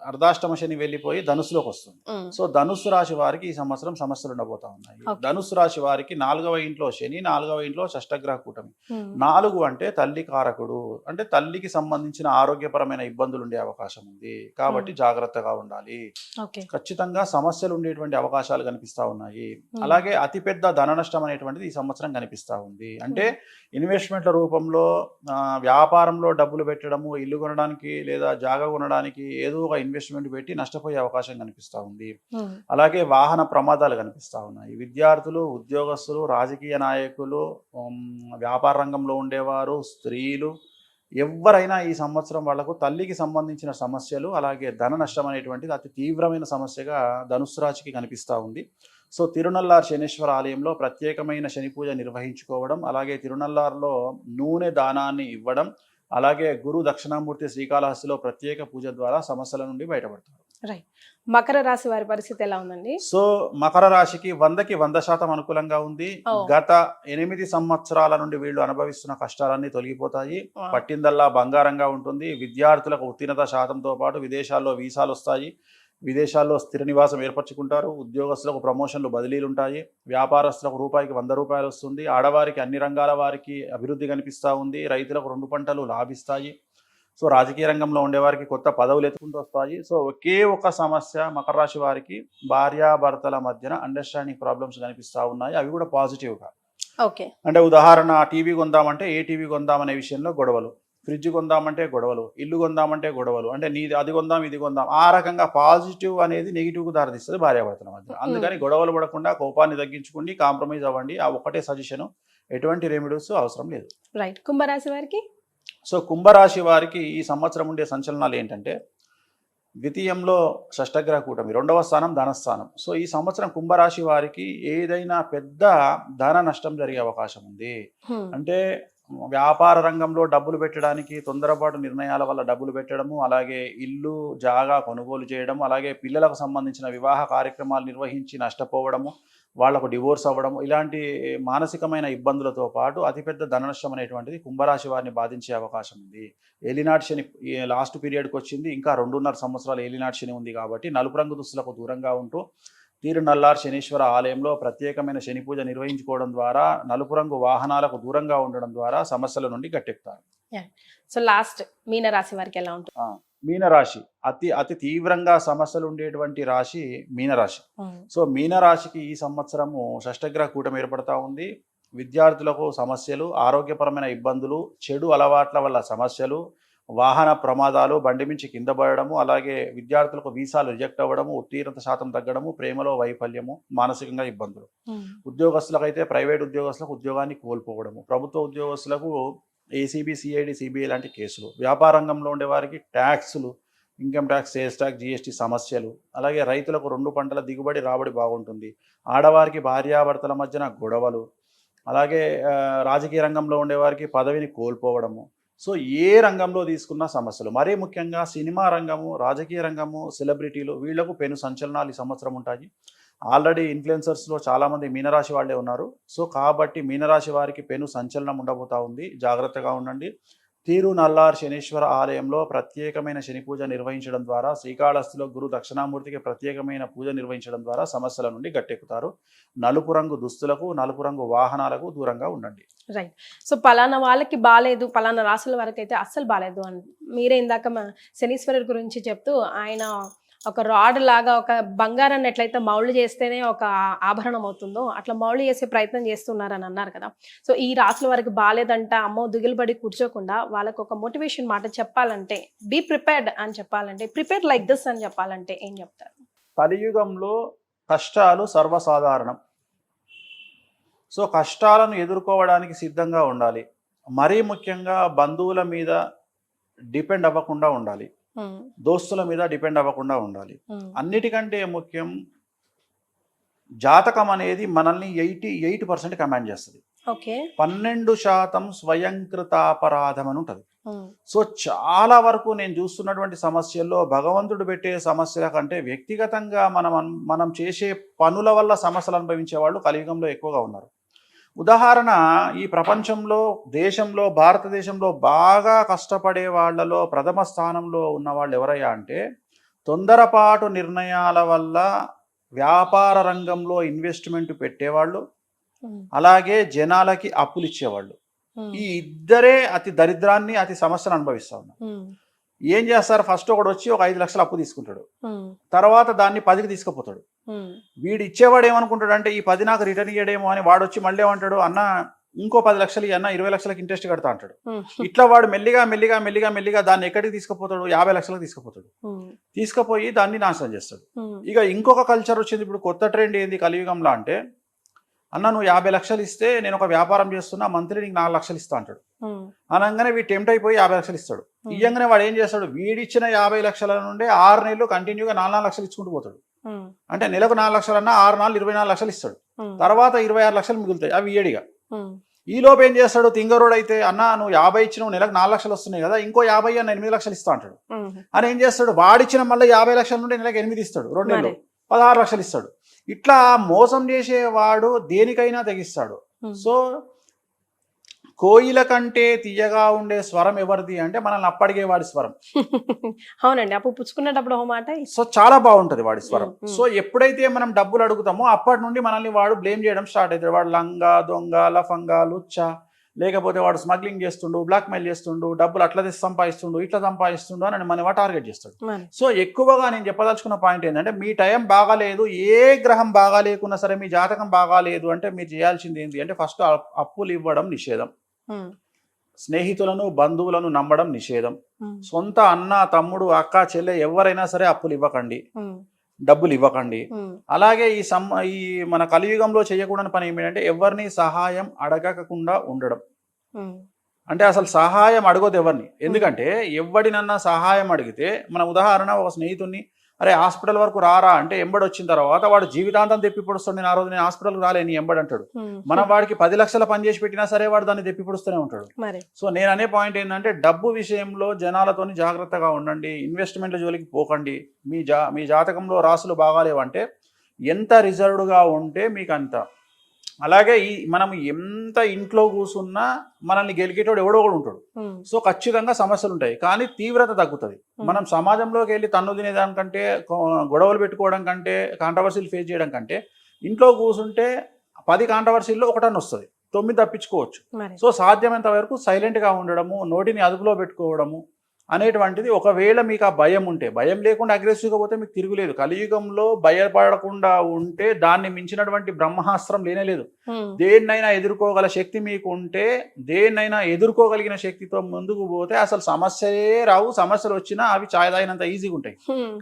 అర్ధాష్టమ శని వెళ్ళిపోయి ధనుసులోకి వస్తుంది. సో ధనుసు రాశి వారికి ఈ సంవత్సరం సమస్యలు ఉండబోతా ఉన్నాయి. Okay. ధనుసు రాశి వారికి 4వ ఇంట్లో శని, 4వ ఇంట్లో షష్టగ్రహ కూటమి. 4 అంటే తల్లి కారకుడు, అంటే తల్లికి సంబంధించిన ఆరోగ్యపరమైన ఇబ్బందులు ఉండే అవకాశం ఉంది కాబట్టి జాగ్రత్తగా ఉండాలి. ఓకే. ఖచ్చితంగా సమస్యలు ఉండేటువంటి అవకాశాలు కనిపిస్తా ఉన్నాయి. అలాగే అతిపెద్ద ధన నష్టం అనేటువంటిది ఈ సంవత్సరం కనిపిస్తా ఉంది. అంటే ఇన్వెస్ట్మెంట్ల రూపంలో వ్యాపారంలో డబ్బులు పెట్టడము, ఇల్లు కొనడానికి లేదా జాగా కొనడానికి ఏదో ఒక ఇన్వెస్ట్మెంట్ పెట్టి నష్టపోయే అవకాశం కనిపిస్తూ ఉంది. అలాగే వాహన ప్రమాదాలు కనిపిస్తూ ఉన్నాయి. విద్యార్థులు, ఉద్యోగస్తులు, రాజకీయ నాయకులు, వ్యాపార రంగంలో ఉండేవారు, స్త్రీలు ఎవరైనా ఈ సంవత్సరం వాళ్లకు తల్లికి సంబంధించిన సమస్యలు, అలాగే ధన నష్టం అనేటువంటిది అతి తీవ్రమైన సమస్యగా ధనుస్సు రాశికి కనిపిస్తూ ఉంది. సో తిరునల్లార్ శనీశ్వర ఆలయంలో ప్రత్యేకమైన శని పూజ నిర్వహించుకోవడం, అలాగే తిరునల్లార్లో నూనె దానాన్ని ఇవ్వడం, అలాగే గురు దక్షిణామూర్తి శ్రీకాళహస్తిలో ప్రత్యేక పూజ ద్వారా సమస్యల నుండి బయటపడతారు. రైట్. మకర రాశి వారి పరిస్థితి ఎలా ఉందండి? సో మకర రాశికి 100% అనుకూలంగా ఉంది. గత 8 సంవత్సరాల నుండి వీళ్ళు అనుభవిస్తున్న కష్టాలన్నీ తొలగిపోతాయి. పట్టిందల్లా బంగారంగా ఉంటుంది. విద్యార్థులకు ఉత్తీర్ణత శాతంతో పాటు విదేశాల్లో వీసాలు వస్తాయి. విదేశాల్లో స్థిర నివాసం ఏర్పరచుకుంటారు. ఉద్యోగస్తులకు ప్రమోషన్లు, బదిలీలు ఉంటాయి. వ్యాపారస్తులకు రూపాయికి 100 రూపాయలు వస్తుంది. ఆడవారికి అన్ని రంగాల వారికి అభివృద్ధి కనిపిస్తూ ఉంది. రైతులకు 2 పంటలు లాభిస్తాయి. సో రాజకీయ రంగంలో ఉండేవారికి కొత్త పదవులు ఎత్తుకుంటూ వస్తాయి. సో ఒకే ఒక సమస్య మకర రాశి వారికి, భార్యాభర్తల మధ్యన అండర్స్టాండింగ్ ప్రాబ్లమ్స్ కనిపిస్తూ ఉన్నాయి. అవి కూడా పాజిటివ్గా. ఓకే. అంటే ఉదాహరణ, టీవీ కొందామంటే ఏ టీవీ కొందామనే విషయంలో గొడవలు, ఫ్రిడ్జ్ కొందామంటే గొడవలు, ఇల్లు కొందామంటే గొడవలు, అంటే నీది అది కొందాం ఇది కొందాం, ఆ రకంగా పాజిటివ్ అనేది నెగిటివ్కు దారితీస్తుంది భార్యాభర్తల మధ్య. అందుకని గొడవలు పడకుండా కోపాన్ని తగ్గించుకోండి, కాంప్రమైజ్ అవ్వండి. ఆ ఒక్కటే సజెషను, ఎటువంటి రెమెడీస్ అవసరం లేదు. రైట్. కుంభరాశి వారికి. సో కుంభరాశి వారికి ఈ సంవత్సరం ఉండే సంచలనాలు ఏంటంటే, ద్వితీయంలో షష్టగ్రహ కూటమి, 2వ స్థానం ధనస్థానం. సో ఈ సంవత్సరం కుంభరాశి వారికి ఏదైనా పెద్ద ధన నష్టం జరిగే అవకాశం ఉంది. అంటే వ్యాపార రంగంలో డబ్బులు పెట్టడానికి తొందరపాటు నిర్ణయాల వల్ల డబ్బులు పెట్టడము, అలాగే ఇల్లు జాగా కొనుగోలు చేయడము, అలాగే పిల్లలకు సంబంధించిన వివాహ కార్యక్రమాలు నిర్వహించి నష్టపోవడము, వాళ్లకు డివోర్స్ అవ్వడము, ఇలాంటి మానసికమైన ఇబ్బందులతో పాటు అతిపెద్ద ధన నష్టం అనేటువంటిది కుంభరాశి వారిని బాధించే అవకాశం ఉంది. ఏలినాటి శని లాస్ట్ పీరియడ్కి వచ్చింది. ఇంకా 2.5 సంవత్సరాలు ఏలినాటి శని ఉంది కాబట్టి నలుపు రంగు దుస్తులకు దూరంగా ఉంటూ తిరునల్లార్ శనీశ్వర ఆలయంలో ప్రత్యేకమైన శని పూజ నిర్వహించుకోవడం ద్వారా, నలుపు రంగు వాహనాలకు దూరంగా ఉండడం ద్వారా సమస్యల నుండి గట్టెక్కుతారు. సో లాస్ట్ మీనరాశి వారికి ఎలా ఉంటుంది? మీనరాశి అతి తీవ్రంగా సమస్యలు ఉండేటువంటి రాశి మీనరాశి. సో మీనరాశికి ఈ సంవత్సరము షష్టగ్రహ కూటమి ఏర్పడతా ఉంది. విద్యార్థులకు సమస్యలు, ఆరోగ్యపరమైన ఇబ్బందులు, చెడు అలవాట్ల వల్ల సమస్యలు, వాహన ప్రమాదాలు, బండి మించి కింద పడడము, అలాగే విద్యార్థులకు వీసాలు రిజెక్ట్ అవ్వడము, ఉత్తీర్ణత శాతం తగ్గడము, ప్రేమలో వైఫల్యము, మానసికంగా ఇబ్బందులు. ఉద్యోగస్తులకు అయితే ప్రైవేట్ ఉద్యోగస్తులకు ఉద్యోగాన్ని కోల్పోవడము, ప్రభుత్వ ఉద్యోగస్తులకు ఏసీబీ, సిఐడి, సిబిఐ లాంటి కేసులు, వ్యాపార రంగంలో ఉండే వారికి ట్యాక్సులు, income tax, sales tax, GST సమస్యలు, అలాగే రైతులకు 2 పంటల దిగుబడి రాబడి బాగుంటుంది. ఆడవారికి భార్యాభర్తల మధ్యన గొడవలు, అలాగే రాజకీయ రంగంలో ఉండేవారికి పదవిని కోల్పోవడము. సో ఏ రంగంలో తీసుకున్న సమస్యలు, మరీ ముఖ్యంగా సినిమా రంగము, రాజకీయ రంగము, సెలబ్రిటీలు, వీళ్లకు పెను సంచలనాలు ఈ సంవత్సరం ఉంటాయి. ఆల్రెడీ ఇన్ఫ్లుయెన్సర్స్లో చాలామంది మీనరాశి వాళ్ళే ఉన్నారు. సో కాబట్టి మీనరాశి వారికి పెను సంచలనం ఉండబోతా ఉంది. జాగ్రత్తగా ఉండండి. తిరునల్లార్ శనీశ్వర ఆలయంలో ప్రత్యేకమైన శని పూజ నిర్వహించడం ద్వారా, శ్రీకాళహస్తిలో గురు దక్షిణామూర్తికి ప్రత్యేకమైన పూజ నిర్వహించడం ద్వారా సమస్యల నుండి గట్టెక్కుతారు. నలుపు రంగు దుస్తులకు, నలుపు రంగు వాహనాలకు దూరంగా ఉండండి. రైట్. సో పలానా వాళ్ళకి బాగాలేదు, పలానా రాసుల వరకు అయితే అస్సలు బాగాలేదు అని మీరే ఇందాక శనీశ్వరుడి గురించి చెప్తూ, ఆయన ఒక రాడ్ లాగా ఒక బంగారాన్ని ఎట్లయితే మౌళ్ళు చేస్తేనే ఒక ఆభరణం అవుతుందో అట్లా మౌళ్ళు చేసే ప్రయత్నం చేస్తున్నారని అన్నారు కదా. సో ఈ రాసుల వరకు బాగాలేదంట అమ్మో దిగులుబడి కూర్చోకుండా వాళ్ళకు ఒక మోటివేషన్ మాట చెప్పాలంటే, బీ ప్రిపేర్డ్ అని చెప్పాలంటే, ప్రిపేర్డ్ లైక్ దిస్ అని చెప్పాలంటే ఏం చెప్తారు? కలియుగంలో కష్టాలు సర్వసాధారణం. సో కష్టాలను ఎదుర్కోవడానికి సిద్ధంగా ఉండాలి. మరీ ముఖ్యంగా బంధువుల మీద డిపెండ్ అవ్వకుండా ఉండాలి. దోస్తుల మీద డిపెండ్ అవ్వకుండా ఉండాలి. అన్నిటికంటే ముఖ్యం, జాతకం అనేది మనల్ని 88% కమాండ్ చేస్తుంది. ఓకే. 12% స్వయంకృతాపరాధం అని ఉంటుంది. సో చాలా వరకు నేను చూస్తున్నటువంటి సమస్యల్లో భగవంతుడు పెట్టే సమస్యల కంటే వ్యక్తిగతంగా మనం చేసే పనుల వల్ల సమస్యలు అనుభవించే వాళ్ళు కలియుగంలో ఎక్కువగా ఉన్నారు. ఉదాహరణ, ఈ ప్రపంచంలో దేశంలో భారతదేశంలో బాగా కష్టపడే వాళ్ళలో ప్రథమ స్థానంలో ఉన్న వాళ్ళు ఎవరయ్యా అంటే తొందరపాటు నిర్ణయాల వల్ల వ్యాపార రంగంలో ఇన్వెస్ట్మెంట్ పెట్టేవాళ్ళు, అలాగే జనాలకి అప్పులు ఇచ్చేవాళ్ళు. ఈ ఇద్దరే అతి దరిద్రాన్ని అతి సమస్యను అనుభవిస్తా ఉన్నారు. ఏం చేస్తారు, ఫస్ట్ ఒకడు వచ్చి ఒక 5 లక్షలు అప్పు తీసుకుంటాడు, తర్వాత దాన్ని 10కి తీసుకుపోతాడు. వీడు ఇచ్చేవాడు ఏమనుకుంటాడు అంటే ఈ 10 నాకు రిటర్న్ ఇయ్యడేమో అని. వాడు వచ్చి మళ్ళీ ఏమంటాడు, అన్న ఇంకో 10 లక్షలు అన్న 20 లక్షలకి ఇంట్రెస్ట్ కడతా అంటాడు. ఇట్లా వాడు మెల్లిగా మెల్లిగా మెల్లిగా మెల్లిగా దాన్ని ఎక్కడికి తీసుకుపోతాడు, 50 లక్షలకు తీసుకుపోతాడు. తీసుకుపోయి దాన్ని నాశనం చేస్తాడు. ఇక ఇంకొక కల్చర్ వచ్చింది ఇప్పుడు, కొత్త ట్రెండ్ ఏంది కలియుగంలో అంటే, అన్న నువ్వు 50 లక్షలు ఇస్తే నేను ఒక వ్యాపారం చేస్తున్నా, మంత్లీ నీకు 4 లక్షలు ఇస్తా అంటాడు. అనగానే వీడు టెంప్ట్ అయిపోయి 50 లక్షలు ఇస్తాడు. ఇయ్యంగానే వాడు ఏం చేస్తాడు, వీడిచ్చిన 50 లక్షల నుండి 6 నెలలు కంటిన్యూగా 4 లక్షలు ఇచ్చుకుంటూ పోతాడు. అంటే నెలకు 4 లక్షలు అన్నా 6 నాలుగు 24 లక్షలు ఇస్తాడు. తర్వాత 26 లక్షలు మిగులుతాయి, అవి ఏడిగా. ఈ లోపు ఏం చేస్తాడు, తింగరోడు అయితే, అన్న నువ్వు 50 ఇచ్చినావు, నెలకు 4 లక్షలు వస్తున్నాయి కదా, ఇంకో 50 అన్న 8 లక్షలు ఇస్తా అంటాడు. అని ఏం చేస్తాడు, వాడిచ్చిన మళ్ళీ 50 లక్షల నుండి నెలకు 8 ఇస్తాడు, 2 నెలలు 16 లక్షలు ఇస్తాడు. ఇట్లా మోసం చేసేవాడు దేనికైనా తెగిస్తాడు. సో కోయిల కంటే తీయగా ఉండే స్వరం ఎవరిది అంటే మనల్ని అప్పడిగే వాడి స్వరం. అవునండి, అప్పు పుచ్చుకునేటప్పుడు ఒక మాట. సో చాలా బాగుంటది వాడి స్వరం. సో ఎప్పుడైతే మనం డబ్బులు అడుగుతామో అప్పటి నుండి మనల్ని వాడు బ్లేమ్ చేయడం స్టార్ట్ అవుతాడు. వాడు లంగా, దొంగ, లఫంగా, లుచ్చ, లేకపోతే వాడు స్మగ్లింగ్ చేస్తుండు, బ్లాక్మెయిల్ చేస్తుండు, డబ్బులు అట్లా సంపాదిస్తుండు, ఇట్లా సంపాదిస్తుండు అని మనం టార్గెట్ చేస్తాడు. సో ఎక్కువగా నేను చెప్పదలుచుకున్న పాయింట్ ఏంటంటే, మీ టైం బాగాలేదు, ఏ గ్రహం బాగా లేకున్నా సరే మీ జాతకం బాగాలేదు అంటే మీరు చేయాల్సింది ఏంటి అంటే, ఫస్ట్ అప్పులు ఇవ్వడం నిషేధం, స్నేహితులను బంధువులను నమ్మడం నిషేధం, సొంత అన్న తమ్ముడు అక్క చెల్లె ఎవరైనా సరే అప్పులు ఇవ్వకండి, డబ్బులు ఇవ్వకండి. అలాగే ఈ మన కలియుగంలో చేయకూడని పని ఏమిటంటే ఎవరిని సహాయం అడగకుండా ఉండడం. అంటే అసలు సహాయం అడగొద్దు ఎవరిని. ఎందుకంటే ఎవడినన్నా సహాయం అడిగితే, మన ఉదాహరణ ఒక స్నేహితుడిని, అరే హాస్పిటల్ వరకు రారా అంటే ఎంబడి వచ్చిన తర్వాత వాడు జీవితాంతం తెప్పి పొడుస్తాడు, నేను ఆ రోజు నేను హాస్పిటల్కి రాలే నీ ఎంబడి అంటాడు. మనం వాడికి 10 లక్షల పని చేసి పెట్టినా సరే వాడు దాన్ని తెప్పి పొడుస్తూనే ఉంటాడు. సో నేను అనే పాయింట్ ఏంటంటే, డబ్బు విషయంలో జనాలతోని జాగ్రత్తగా ఉండండి, ఇన్వెస్ట్మెంట్ల జోలికి పోకండి. మీ జాతకంలో రాసులు బాగాలేవంటే ఎంత రిజర్వ్డ్గా ఉంటే మీకు అంత. అలాగే మనం ఎంత ఇంట్లో కూర్చున్నా మనల్ని గెలికేటోడు ఎవడో ఒకడు ఉంటాడు. సో ఖచ్చితంగా సమస్యలు ఉంటాయి, కానీ తీవ్రత తగ్గుతుంది. మనం సమాజంలోకి వెళ్ళి తన్ను తినేదానికంటే, గొడవలు పెట్టుకోవడం కంటే, కాంట్రవర్సీలు ఫేస్ చేయడం కంటే, ఇంట్లో కూర్చుంటే 10 కాంట్రవర్సీల్లో ఒకటని వస్తుంది, 9 తప్పించుకోవచ్చు. సో సాధ్యమైనంత వరకు సైలెంట్గా ఉండడము, నోటిని అదుపులో పెట్టుకోవడము అనేటువంటిది. ఒకవేళ మీకు ఆ భయం ఉంటే, భయం లేకుండా అగ్రెసివ్గా పోతే మీకు తిరుగులేదు. కలియుగంలో భయపడకుండా ఉంటే దాన్ని మించినటువంటి బ్రహ్మాస్త్రం లేనేలేదు. దేన్నైనా ఎదుర్కోగల శక్తి మీకు ఉంటే, దేన్నైనా ఎదుర్కోగలిగిన శక్తితో ముందుకు పోతే అసలు సమస్యలే రావు. సమస్యలు వచ్చినా అవి చాయ్ తాగినంత ఈజీగా ఉంటాయి.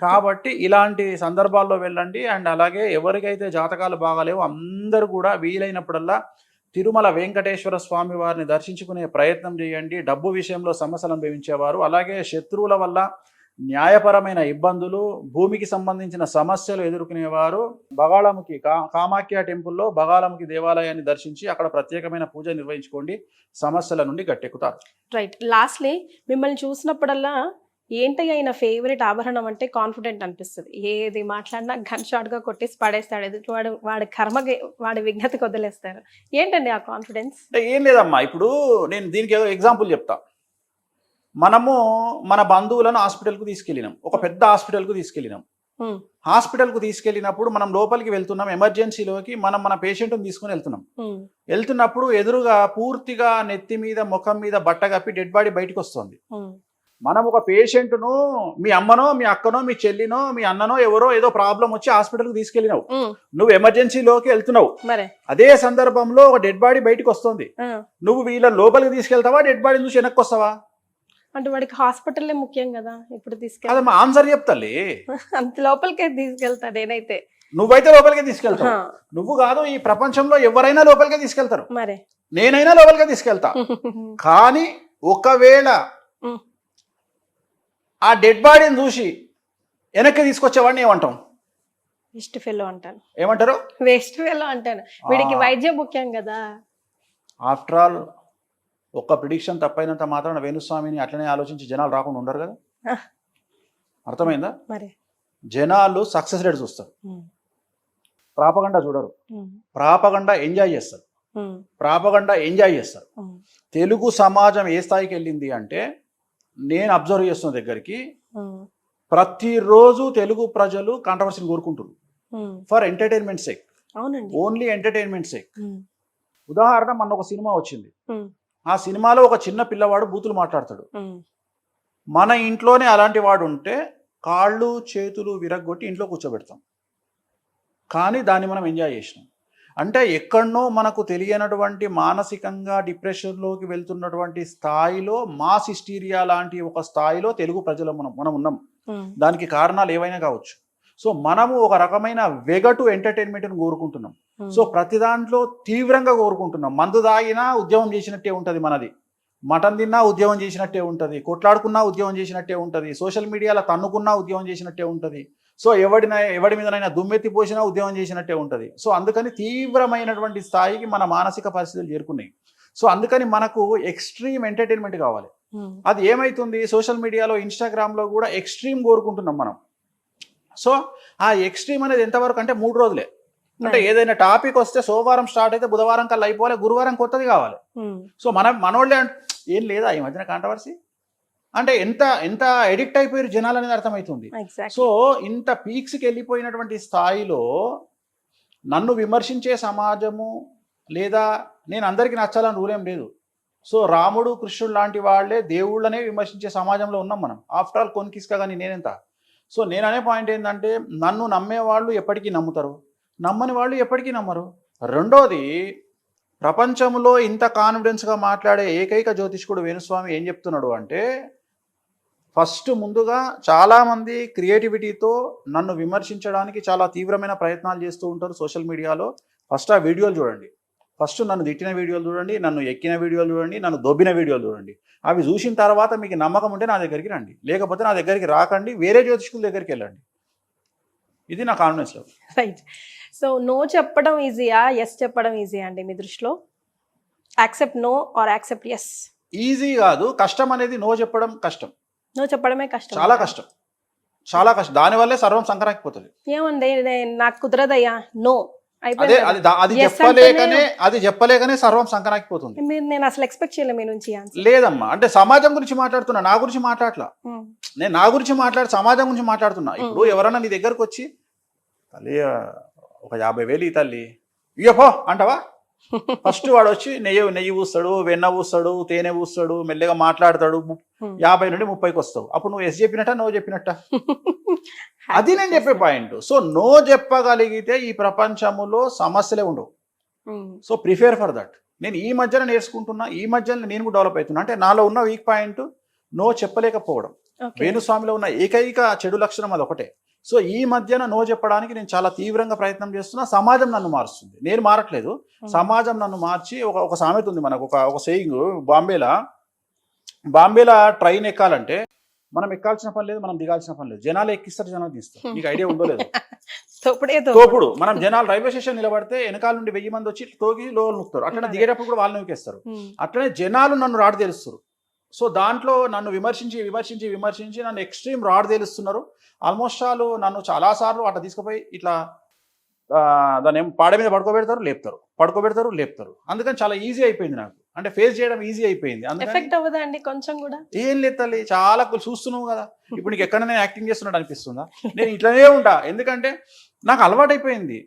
కాబట్టి ఇలాంటి సందర్భాల్లో వెళ్ళండి. అండ్ అలాగే ఎవరికైతే జాతకాలు బాగాలేవో అందరూ కూడా వీలైనప్పుడల్లా తిరుమల వెంకటేశ్వర స్వామి వారిని దర్శించుకునే ప్రయత్నం చేయండి. డబ్బు విషయంలో సమస్యలు అనుభవించేవారు, అలాగే శత్రువుల వల్ల న్యాయపరమైన ఇబ్బందులు, భూమికి సంబంధించిన సమస్యలు ఎదుర్కొనేవారు బగాళముఖి కామాఖ్య టెంపుల్లో బగాళముఖి దేవాలయాన్ని దర్శించి అక్కడ ప్రత్యేకమైన పూజ నిర్వహించుకోండి, సమస్యల నుండి గట్టెక్కుతారు. రైట్. లాస్ట్లీ మిమ్మల్ని చూసినప్పుడల్లా ఏంటయ్యా ఆయన ఫేవరెట్ ఆభరణం అంటే కాన్ఫిడెంట్ అనిపిస్తుంది. ఏది మాట్లాడినా గన్ షాట్గా కొట్టేసి పడేస్తాడు, ఎదుటివాడు వాడి కర్మకి వాడి విజ్ఞతకి వదిలేస్తారు. ఏంటండి ఆ కాన్ఫిడెన్స్? ఏం లేదమ్మా, ఇప్పుడు నేను దీనికి ఎగ్జాంపుల్ చెప్తా. మనము మన బంధువులను హాస్పిటల్కు తీసుకెళ్ళినాం, ఒక పెద్ద హాస్పిటల్కు తీసుకెళ్ళినాం. హాస్పిటల్కు తీసుకెళ్ళినప్పుడు మనం లోపలికి వెళ్తున్నాం, ఎమర్జెన్సీలోకి మన పేషెంట్ని తీసుకుని వెళ్తున్నప్పుడు ఎదురుగా పూర్తిగా నెత్తి మీద ముఖం మీద బట్ట కప్పి డెడ్ బాడీ బయటకు వస్తుంది. మనం ఒక పేషెంట్ను, మీ అమ్మనో మీ అక్కనో మీ చెల్లినో మీ అన్ననో ఎవరో ఏదో ప్రాబ్లం వచ్చి హాస్పిటల్కి తీసుకెళ్ళినావు, నువ్వు ఎమర్జెన్సీలోకి వెళ్తున్నావు. అదే సందర్భంలో ఒక డెడ్ బాడీ బయటకు వస్తుంది, నువ్వు వీళ్ళ లోపలికి తీసుకెళ్తావా, డెడ్ బాడీ చూసి వెనక్కి వస్తావా? అంటే వాడికి హాస్పిటల్లే ముఖ్యం కదా, ఇప్పుడు తీసుకెళ్ళి మా ఆన్సర్ చెప్తాలి. అంత లోపలికే తీసుకెళ్తా నేనైతే. నువ్వైతే లోపలికే తీసుకెళ్తావు, నువ్వు కాదు, ఈ ప్రపంచంలో ఎవరైనా లోపలికే తీసుకెళ్తారు, మరి నేనైనా లోపలికే తీసుకెళ్తా. కానీ ఒకవేళ ఆ డెడ్ బాడీని చూసి వెనక్కి తీసుకొచ్చేవాడిని ఏమంటాం? వేస్ట్ ఫెలో అంటాను. ఏమంటారు? వేస్ట్ ఫెలో అంటాను. వీడికి వైద్యం ముఖ్యం కదా. ఆఫ్టర్ ఆల్ ఒక్క ప్రిడిక్షన్ తప్పైనంత మాత్రాన వేణుస్వామిని అట్లనే ఆలోచించి జనాలు రాకుండా ఉండరు కదా. అర్థమైందా? మరి జనాలు సక్సెస్ రేట్ చూస్తారు, ప్రాపగండా చూడరు. ప్రాపగండా ఎంజాయ్ చేస్తారు, ప్రాపగండా ఎంజాయ్ చేస్తారు. తెలుగు సమాజం ఏ స్థాయికి వెళ్ళింది అంటే, నేను అబ్జర్వ్ చేస్తున్న దగ్గరికి ప్రతిరోజు తెలుగు ప్రజలు కాంట్రవర్సీని కోరుకుంటున్నారు for entertainment sake, only entertainment sake. ఉదాహరణ, మొన్న ఒక సినిమా వచ్చింది. ఆ సినిమాలో ఒక చిన్న పిల్లవాడు బూతులు మాట్లాడతాడు. మన ఇంట్లోనే అలాంటి వాడు ఉంటే కాళ్ళు చేతులు విరగ్గొట్టి ఇంట్లో కూర్చోబెడతాం, కానీ దాన్ని మనం ఎంజాయ్ చేసినాం. అంటే ఎక్కడనో మనకు తెలియనటువంటి మానసికంగా డిప్రెషన్లోకి వెళ్తున్నటువంటి స్థాయిలో, మాస్ హిస్టీరియా లాంటి ఒక స్థాయిలో తెలుగు ప్రజలు మనం ఉన్నాం. దానికి కారణాలు ఏవైనా కావచ్చు. సో మనము ఒక రకమైన వెగటు ఎంటర్టైన్మెంట్ని కోరుకుంటున్నాం. సో ప్రతి దాంట్లో తీవ్రంగా కోరుకుంటున్నాం. మందు తాగినా ఉద్యమం చేసినట్టే ఉంటుంది మనది, మటన్ తిన్నా ఉద్యమం చేసినట్టే ఉంటుంది, కొట్లాడుకున్నా ఉద్యమం చేసినట్టే ఉంటుంది, సోషల్ మీడియాలో తన్నుకున్నా ఉద్యమం చేసినట్టే ఉంటుంది. సో ఎవడి మీదనైనా దుమ్మెత్తి పోసినా ఉద్యమం చేసినట్టే ఉంటుంది. సో అందుకని తీవ్రమైనటువంటి స్థాయికి మన మానసిక పరిస్థితులు చేరుకున్నాయి. సో అందుకని మనకు ఎక్స్ట్రీమ్ ఎంటర్టైన్మెంట్ కావాలి. అది ఏమైతుంది, సోషల్ మీడియాలో ఇన్స్టాగ్రామ్లో కూడా ఎక్స్ట్రీమ్ కోరుకుంటున్నాం మనం. సో ఆ ఎక్స్ట్రీమ్ అనేది ఎంతవరకు అంటే 3 రోజులే. అంటే ఏదైనా టాపిక్ వస్తే సోమవారం స్టార్ట్ అయితే బుధవారం కల్లా అయిపోవాలి, గురువారం కొత్తది కావాలి. సో మనోళ్ళే ఏం లేదా ఈ మధ్యన కాంట్రవర్సీ అంటే ఎంత ఎడిక్ట్ అయిపోయారు జనాలు అనేది అర్థమవుతుంది. సో ఇంత పీక్స్కి వెళ్ళిపోయినటువంటి స్థాయిలో నన్ను విమర్శించే సమాజము, లేదా నేను అందరికీ నచ్చాలని రూల్ ఏం లేదు. సో రాముడు కృష్ణుడు లాంటి వాళ్ళే దేవుళ్ళనే విమర్శించే సమాజంలో ఉన్నాం మనం. ఆఫ్టర్ ఆల్ కొనికిస్కా కానీ నేనెంత. సో నేను అనే పాయింట్ ఏంటంటే, నన్ను నమ్మే వాళ్ళు ఎప్పటికీ నమ్ముతారు, నమ్మని వాళ్ళు ఎప్పటికీ నమ్మరు. రెండోది, ప్రపంచంలో ఇంత కాన్ఫిడెన్స్గా మాట్లాడే ఏకైక జ్యోతిష్కుడు వేణుస్వామి ఏం చెప్తున్నాడు అంటే, ఫస్ట్ ముందుగా చాలామంది క్రియేటివిటీతో నన్ను విమర్శించడానికి చాలా తీవ్రమైన ప్రయత్నాలు చేస్తూ ఉంటారు సోషల్ మీడియాలో. ఫస్ట్ ఆ వీడియోలు చూడండి, ఫస్ట్ నన్ను తిట్టిన వీడియోలు చూడండి, నన్ను ఎక్కిన వీడియోలు చూడండి, నన్ను దొబ్బిన వీడియోలు చూడండి. అవి చూసిన తర్వాత మీకు నమ్మకం ఉంటే నా దగ్గరికి రండి, లేకపోతే నా దగ్గరికి రాకండి, వేరే జ్యోతిష్కుల దగ్గరికి వెళ్ళండి. ఇది నా confidence level. Right. So no చెప్పడం ఈజీయా, ఎస్ చెప్పడం ఈజీయా అండి మీ దృష్టిలో? Accept no or accept yes? Easy కాదు, కష్టం అనేది. నో చెప్పడం కష్టం, నో చెప్పడమే కష్టం, చాలా కష్టం, చాలా కష్టం. దానివల్లే సర్వం సంకరాకిపోతుంది. ఏముంది, నాకు కుదరదయ్యా, నో అదే అది చెప్పలేకనే సర్వం సంకరాకిపోతుంది. నేను అసలు ఎక్స్పెక్ట్ చేయలేదు మీ నుంచి. లేదమ్మా, అంటే సమాజం గురించి మాట్లాడుతున్నా, నా గురించి మాట్లాడలా. నేను నా గురించి సమాజం గురించి మాట్లాడుతున్నా. ఇప్పుడు ఎవరన్నా నీ దగ్గరకు వచ్చి, తల్లి ఒక 50,000 తల్లి ఇయ్యపో అంటావా? ఫస్ట్ వాడు వచ్చి నెయ్యి పూస్తాడు, వెన్న పూస్తాడు, తేనె పూస్తాడు, మెల్లగా మాట్లాడతాడు. 50 నుండి 30కి వస్తావు. అప్పుడు నువ్వు ఎస్ చెప్పినట్ట, నో చెప్పినట్ట? అది నేను చెప్పే పాయింట్. సో నో చెప్పగలిగితే ఈ ప్రపంచంలో సమస్యలే ఉండవు. So prefer for that. నేను ఈ మధ్యన నేర్చుకుంటున్నా, ఈ మధ్యన నేను కూడా డెవలప్ అవుతున్నా. అంటే నాలో ఉన్న వీక్ పాయింట్ నో చెప్పలేకపోవడం. వేణుస్వామిలో ఉన్న ఏకైక చెడు లక్షణం అది ఒకటే. సో ఈ మధ్యన నో చెప్పడానికి నేను చాలా తీవ్రంగా ప్రయత్నం చేస్తున్నా. సమాజం నన్ను మారుస్తుంది, నేను మారట్లేదు. సమాజం నన్ను మార్చి, ఒక సామెత ఉంది మనకు, ఒక సేయింగ్. బాంబేలో ట్రైన్ ఎక్కాలంటే మనం ఎక్కాల్సిన పని లేదు, మనం దిగాల్సిన పని లేదు. జనాలు ఎక్కిస్తారు, జనాలు తీస్తారు. నీకు ఐడియా ఉందో లేదు? తోపుడు. మనం జనాలు రైల్వే స్టేషన్ నిలబడితే వెనకాల నుండి 1000 మంది వచ్చి తోగి లోలు నొక్కుతారు. అట్లనే దిగేటప్పుడు కూడా వాళ్ళు నొక్కేస్తారు. అట్లనే జనాలు నన్ను రాడు తెలుస్తారు. సో దాంట్లో నన్ను విమర్శించి నన్ను ఎక్స్ట్రీమ్ రాడ్ తేలుస్తున్నారు. ఆల్మోస్ట్ ఆల్ నన్ను చాలాసార్లు అట్లా తీసుకుపోయి ఇట్లా దాన్ని పాడ మీద పడుకోబెడతారు, లేపుతారు. అందుకని చాలా ఈజీ అయిపోయింది నాకు. అంటే ఫేస్ చేయడం ఈజీ అయిపోయింది. అందుకని కొంచెం కూడా ఏం లేదు తల్లి, చాలా చూస్తున్నావు కదా. ఇప్పుడు నీకు ఎక్కడ నేను యాక్టింగ్ చేస్తున్నట్టు అనిపిస్తుందా? నేను ఇట్లనే ఉంటా. ఎందుకంటే నాకు అలవాటైపోయింది.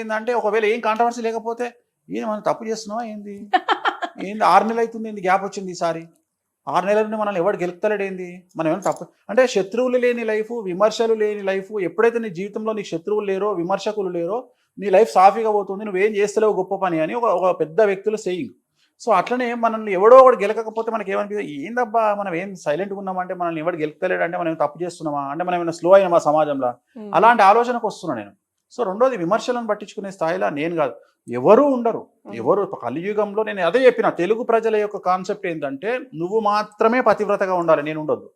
ఏంటంటే, ఒకవేళ ఏం కాంట్రవర్సీ లేకపోతే ఏం మనం తప్పు చేస్తున్నావా ఏంది 6 నెలలు అవుతుంది, ఏంది గ్యాప్ వచ్చింది ఈసారి, 6 నెలల నుండి మనల్ని ఎవరు గెలుపుతలేడు ఏంది, మనం ఏమైనా తప్పు అంటే శత్రువులు లేని లైఫ్, విమర్శలు లేని లైఫ్. ఎప్పుడైతే నీ జీవితంలో నీకు శత్రువులు లేరో, విమర్శకులు లేరో, నీ లైఫ్ సాఫీగా పోతుంది. నువ్వేం చేస్తలేవు గొప్ప పని అని ఒక పెద్ద వ్యక్తుల సేయింగ్. సో అట్లనే మనల్ని ఎవడో ఒకటి గెలకపోతే మనకి ఏమనిపిస్తుంది, ఏందబ్బా మనం ఏం సైలెంట్గా ఉన్నామంటే మనల్ని ఎవరు గెలుపుతలేడు అంటే మనం తప్పు చేస్తున్నామా, అంటే మనం ఏమైనా స్లో అయినా మా సమాజంలో, అలాంటి ఆలోచనకు వస్తున్నా నేను. సో రెండోది, విమర్శలను పట్టించుకునే స్థాయిలో నేను కాదు, ఎవరు ఉండరు. కలియుగంలో నేను అదే చెప్పిన, తెలుగు ప్రజల యొక్క కాన్సెప్ట్ ఏంటంటే, నువ్వు మాత్రమే పతివ్రతగా ఉండాలి, నేను ఉండొద్దు.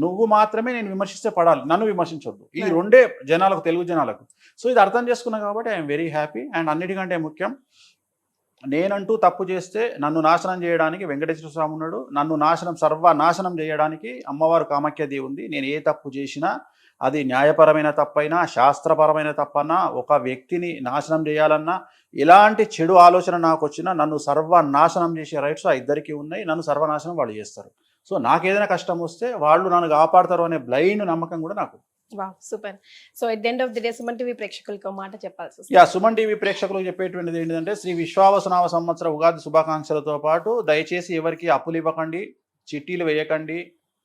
నువ్వు మాత్రమే నేను విమర్శిస్తే పడాలి, నన్ను విమర్శించొద్దు. ఈ రెండే జనాలకు, తెలుగు జనాలకు. సో ఇది అర్థం చేసుకున్నా కాబట్టి ఐఎమ్ వెరీ హ్యాపీ. అండ్ అన్నిటికంటే ముఖ్యం, నేనంటూ తప్పు చేస్తే నన్ను నాశనం చేయడానికి వెంకటేశ్వర స్వామి ఉన్నాడు, నన్ను సర్వనాశనం చేయడానికి అమ్మవారు కామాఖ్యదేవి ఉంది. నేను ఏ తప్పు చేసినా అది న్యాయపరమైన తప్పైనా శాస్త్రపరమైన తప్పన్నా, ఒక వ్యక్తిని నాశనం చేయాలన్నా, ఎలాంటి చెడు ఆలోచన నాకు వచ్చినా నన్ను సర్వనాశనం చేసే రైట్స్ ఆ ఇద్దరికి ఉన్నాయి. నన్ను సర్వనాశనం వాళ్ళు చేస్తారు. సో నాకేదైనా కష్టం వస్తే వాళ్ళు నన్ను కాపాడతారు అనే బ్లైండ్ నమ్మకం కూడా నాకు. Wow, super. So at the end of the day Suman TV ప్రేక్షకులకి ఒక మాట చెప్పాల్సి వస్తుంది. యా, సుమన్ టీవీ ప్రేక్షకులకు చెప్పేటువంటిది ఏంటంటే, శ్రీ విశ్వావసునామ సంవత్సర ఉగాది శుభాకాంక్షలతో పాటు దయచేసి ఎవరికి అప్పులు ఇవ్వకండి, చిట్టీలు వేయకండి,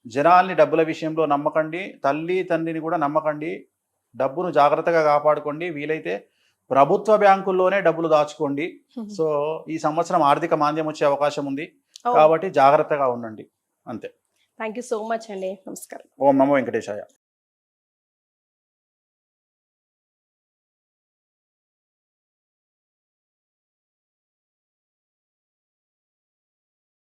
జనాల్ని డబ్బుల విషయంలో నమ్మకండి, తల్లి తండ్రిని కూడా నమ్మకండి, డబ్బును జాగ్రత్తగా కాపాడుకోండి, వీలైతే ప్రభుత్వ బ్యాంకుల్లోనే డబ్బులు దాచుకోండి. సో ఈ సంవత్సరం ఆర్థిక మాంద్యం వచ్చే అవకాశం ఉంది కాబట్టి జాగ్రత్తగా ఉండండి, అంతే. థ్యాంక్ యూ సో మచ్ అండి. నమస్కారం. ఓం నమో వెంకటేశాయ.